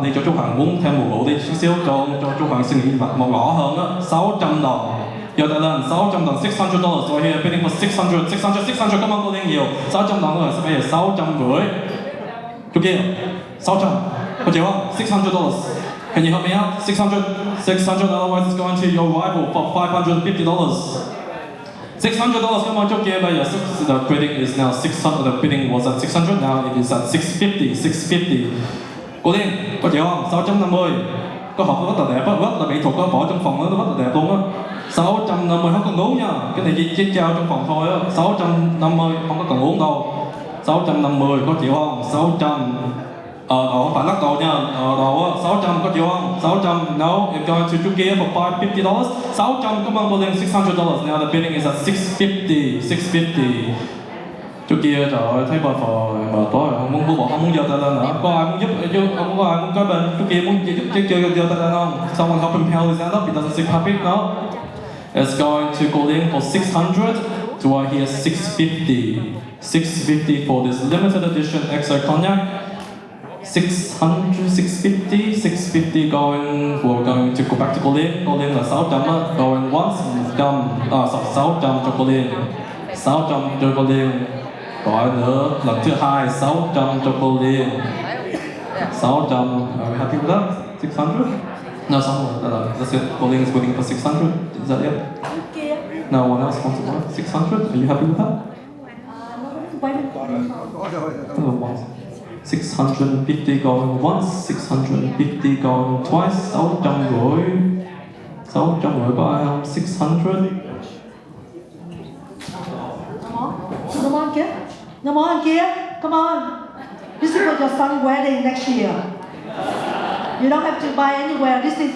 ly cho chú Hoàng uống thêm một rượu đi chút xíu cho chú Hoàng suy nghĩ một rõ hơn á. 600 đồng. Giờ tại lên 600 đồng, $600. So here bidding for 600. Cảm ơn cô Liên nhiều. 600 đồng rồi, bây giờ 650. Chú kia 600. Có chịu không? $600. Can you help me out? 600. Otherwise it's going to your rival for $550. $600. Come on, okay, but yes, the bidding is now 600. The bidding was at 600. Now it is at 650. Cô Liên, có chịu không? 650. Có hộp rất là đẹp, rất là mỹ thuật, có bỏ trong phòng nó rất là đẹp luôn á. 650 không cần uống nha. Cái này chỉ trao trong phòng thôi á. 650 không có cần uống đâu. 650 có chịu không? 600. Không phải lắc đầu nha. Đầu á, 600 có chịu không? 600. No, I'm going to Turkey for $550. 600, come on, Bolin, $600. Now the bidding is at 650. Trước kia trời ơi, thấy bà phò mệt quá rồi, không muốn giơ tay lên nữa. Có ai muốn giúp chứ không có ai muốn cái bên trước kia muốn giúp chứ giơ tay lên không? Someone help him hold his hand up, he doesn't seem happy, no? It's going to go in for 600. Do I hear 650? 650 for this limited edition XO Cognac. 600, 650 going, we're going to go back to Colin. Colin là 600 á, going once, 600 cho Colin. 600 cho Colin. Gọi nữa, lần thứ hai 600 cho Colin. 600. Are we happy with that? 600? No, someone. That's it. Pauline is waiting for 600. Is that it? No one else wants to buy 600. Are you happy with that? 650 going once, 650 going twice, 650. 650 có ai không? 600. Come on, kid. Come on, kid. Come on. This is for your son's wedding next year. You don't have to buy anywhere. This is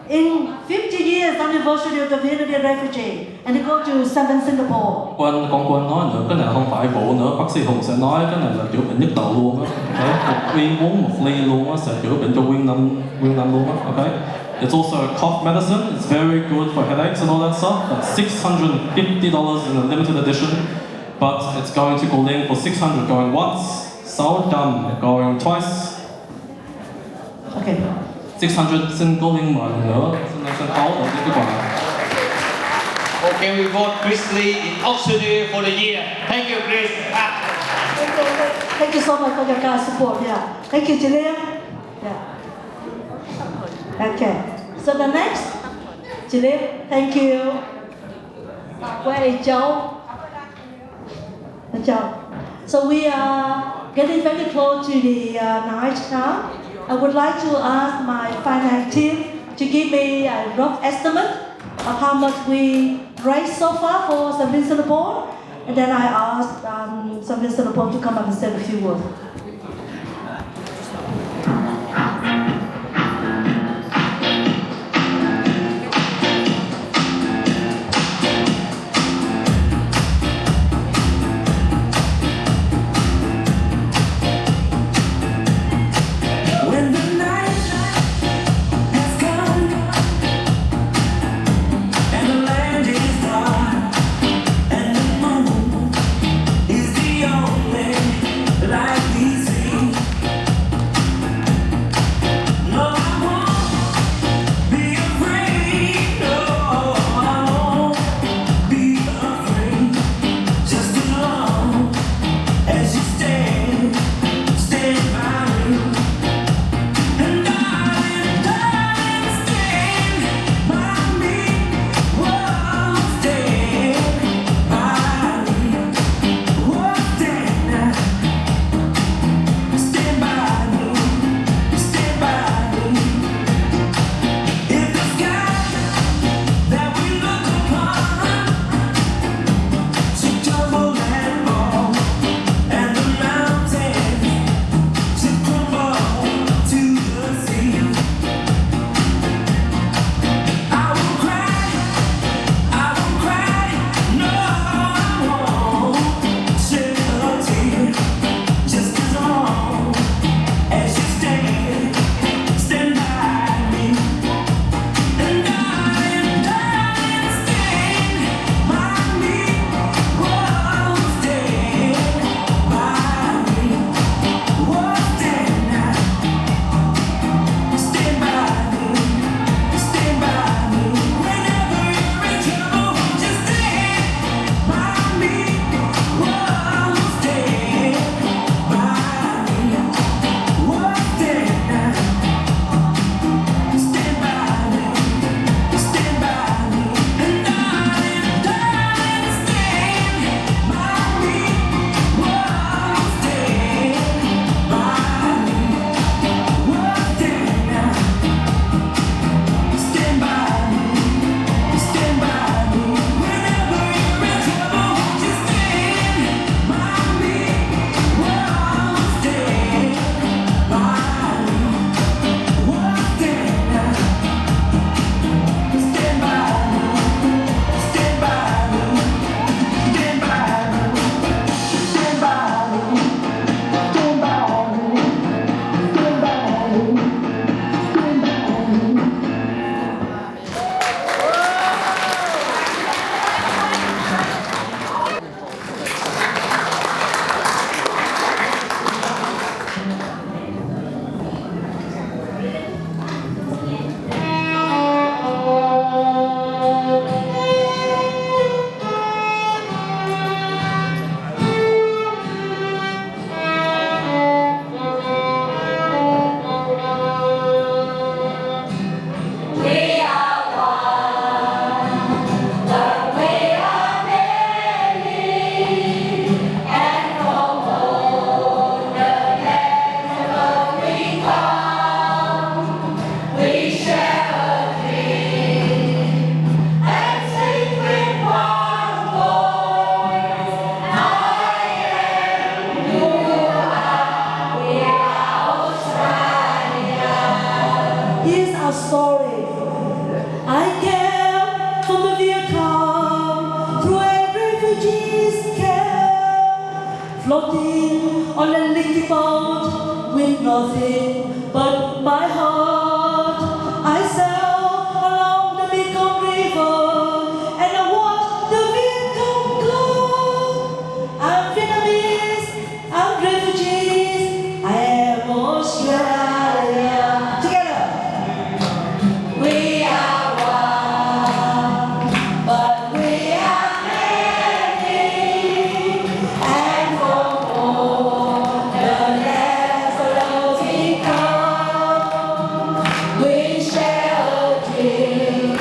in 50 years anniversary of the Vietnamese refugee, and you go to Singapore. Quên nói nữa, cái này không phải vụ nữa. Bác sĩ Hùng sẽ nói cái này là chữa bệnh nhất đầu luôn á. Okay? Một viên uống một ly luôn á sẽ chữa bệnh cho nguyên năm luôn á. Okay? It's also a cough medicine. It's very good for headaches and all that stuff. That's $650 in a limited edition, but it's going to Guilin for 600 going once, 600 going twice. Okay. 600 xin cô Liên mời nữa, xin lên sân khấu đầu tiên cái quà. Okay, we vote Chris Lee in auctioneer for the year. Thank you, Chris. Thank you so much for your guys' support. Yeah. Thank you, Jillian. Yeah. Okay. So the next, Jillian, thank you. Where is Joe? Joe. So we are getting very close to the night now. I would like to ask my finance team to give me a rough estimate of how much we raised so far for St. Vincent de Paul, and then I asked St. Vincent de Paul to come up and say a few words. Like these story. I came from the Vietnam through a refugees camp, floating on a leaky boat with nothing but my heart. I sailed along the Mekong River and I watched the Vietcong go. I'm Vietnamese, I'm refugees, I am Australia. Together. We are one, but we are many, and for all the land for those we come, we share a dream,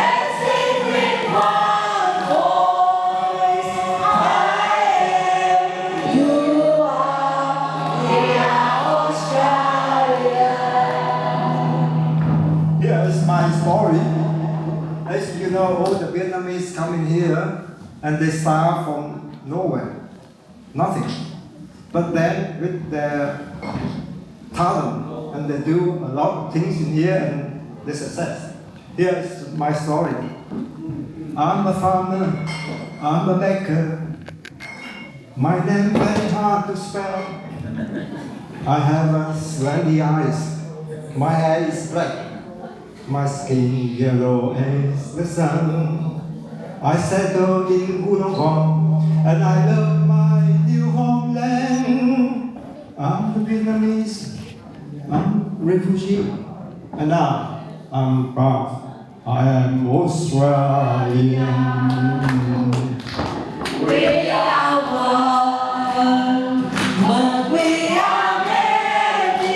and sing with one voice. I am, you are, we are Australia. Here is my story. As you know, all the Vietnamese coming here and they start from nowhere, nothing. But then with their talent and they do a lot of things in here and they success. Here is my story. I'm a farmer, I'm a baker. My name very hard to spell. I have a slanty eyes. My hair is black. My skin yellow as the sun. I settled in Wollongong and I love my new homeland. I'm a Vietnamese, I'm a refugee, and now I'm proud. I am Australian. We are one, but we are many,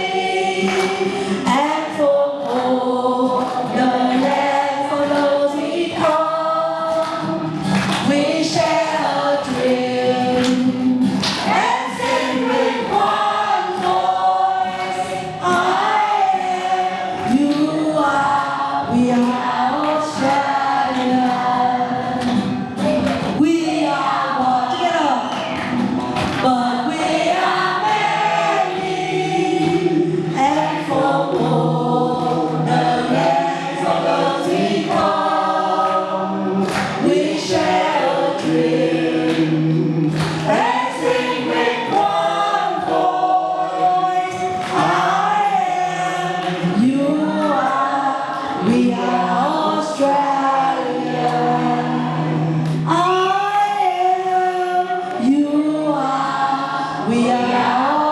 and for all the land for those we come, we share a dream and sing with one voice. I am, you are, we are Australia. We are one, together, but we are many, and for all the land for those we come, we share a dream and sing with one voice. I am, you are, we are Australia. I am, you are, we are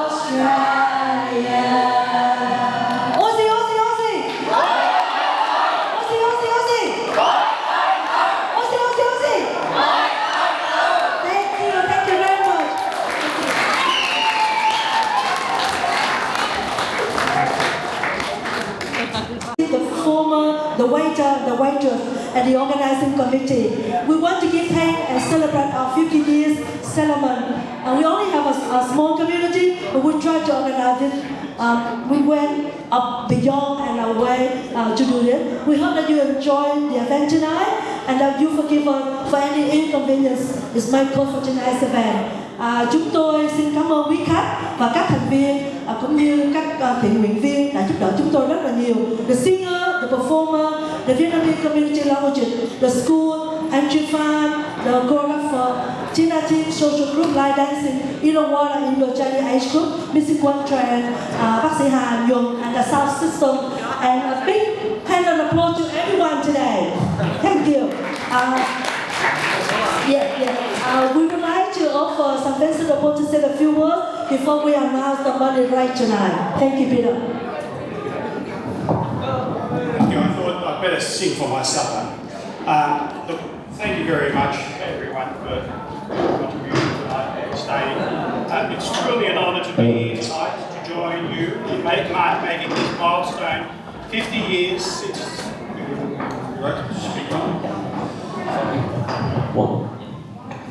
Australia. Aussie, Aussie, Aussie! Aussie, Aussie, Aussie! Aussie, Aussie, Aussie! Thank you very much. The performer, the waiter, the waitress, and the organizing committee. We want to give thanks and celebrate our 50 years settlement. And we only have a small community, but we try to organize it. We went up beyond and away to do it. We hope that you enjoy the event tonight and that you forgive us for any inconvenience is made for tonight's event. Chúng tôi xin cảm ơn quý khách và các thành viên cũng như các thiện nguyện viên đã giúp đỡ chúng tôi rất là nhiều. The singer, the performer, the Vietnamese community language, the school, entry fund, the choreographer, Tina Team, social group, line dancing, Irowawa, Indo-Chinese age group, music one trend, bác sĩ Hà Nhuận, and the sound system. And a big hand of applause to everyone today. Thank you. We would like to offer some Vincent to say a few words before we announce the money right tonight. Thank you, Peter. Thank you. I thought I'd better sing for my supper. Look, thank you very much, everyone, for contributing tonight and staying. It's truly an honour to be here tonight to join you in making this milestone 50 years since.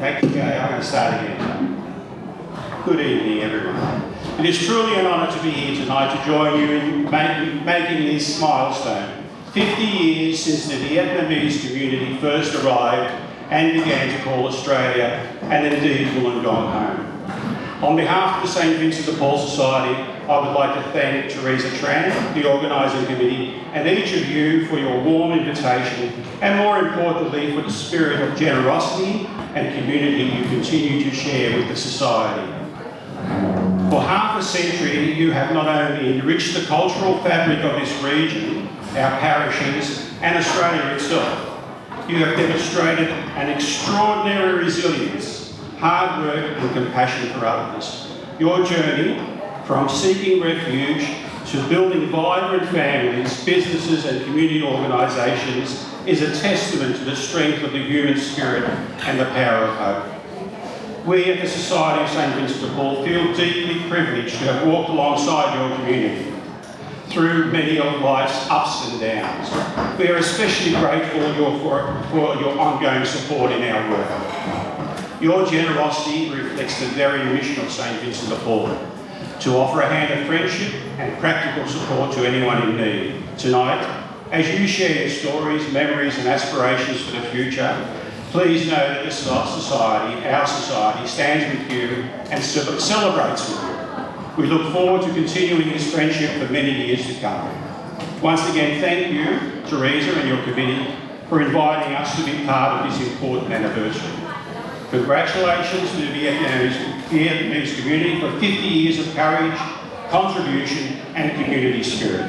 Thank you, Gay. I'm going to start again. Good evening, everyone. It is truly an honour to be here tonight to join you in making this milestone. 50 years since the Vietnamese community first arrived and began to call Australia and indeed Wollongong home. On behalf of the St Vincent de Paul Society, I would like to thank Teresa Tran, the organising committee, and each of you for your warm invitation, and more importantly for the spirit of generosity and community you continue to share with the Society. For half a century, you have not only enriched the cultural fabric of this region, our parishes, and Australia itself, you have demonstrated an extraordinary resilience, hard work and compassion for others. Your journey from seeking refuge to building vibrant families, businesses and community organisations is a testament to the strength of the human spirit and the power of hope. We at the Society of St Vincent de Paul feel deeply privileged to have walked alongside your community through many of life's ups and downs. We are especially grateful for your ongoing support in our work. Your generosity reflects the very mission of St Vincent de Paul, to offer a hand of friendship and practical support to anyone in need. Tonight, as you share your stories, memories and aspirations for the future, please know that this society, our society, stands with you and celebrates with you. We look forward to continuing this friendship for many years to come. Once again, thank you, Teresa and your committee, for inviting us to be part of this important anniversary. Congratulations to the Vietnamese community for 50 years of courage, contribution and community spirit.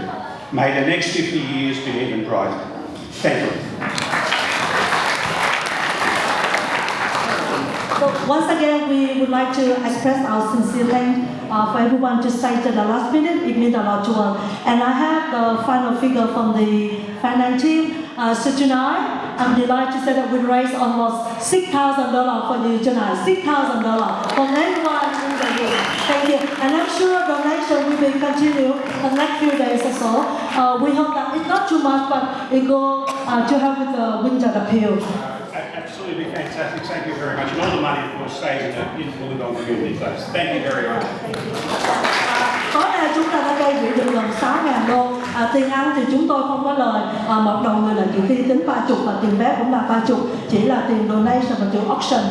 May the next 50 years be even brighter. Thank you. So once again, we would like to express our sincere thanks for everyone to stay to the last minute. It means a lot to us. And I have the final figure from the finance team. So tonight, I'm delighted to say that we raised almost $6,000 for you tonight. $6,000 from everyone in the room. Thank you. And I'm sure donation will be continued the next few days or so. We hope that it's not too much, but it go to help with the winter appeal. Absolutely fantastic. Thank you very much. And all the money, of course, stays in Wollongong community place. Thank you very much. Tối nay chúng ta đã gây quỹ được gần 6.000 đô. Tiền ăn thì chúng tôi không có lời. Một đầu người là chỉ khi tính 30 và tiền vé cũng là 30. Chỉ là tiền donation và tiền auction.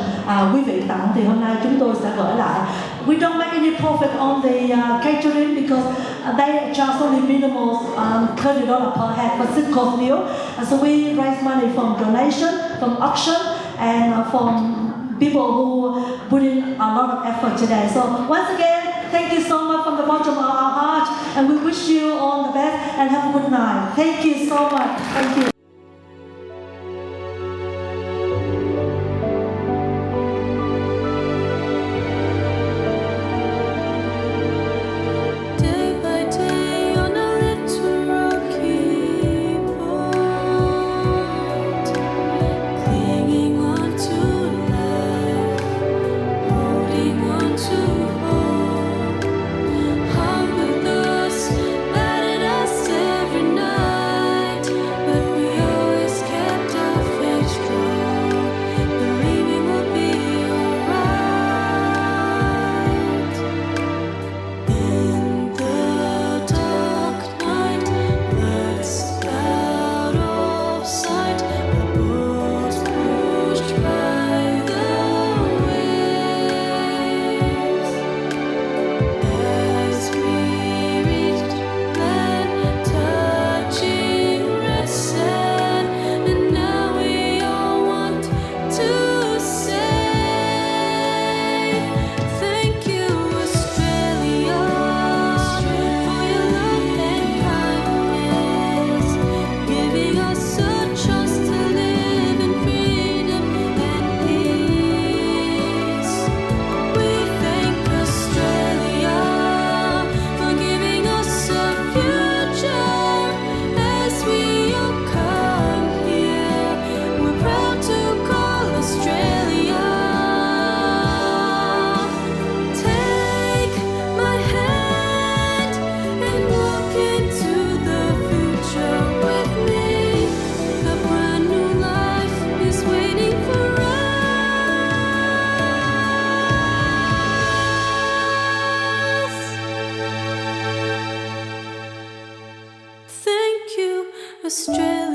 Quý vị tặng thì hôm nay chúng tôi sẽ gửi lại. We don't make any profit on the catering because they charge only minimal $30 per head for 6 course meal. So we raise money from donation, from auction, and from people who put in a lot of effort today. So once again, thank you so much from the bottom of our heart, and we wish you all the best and have a good night. Thank you so much. Thank you. Australia.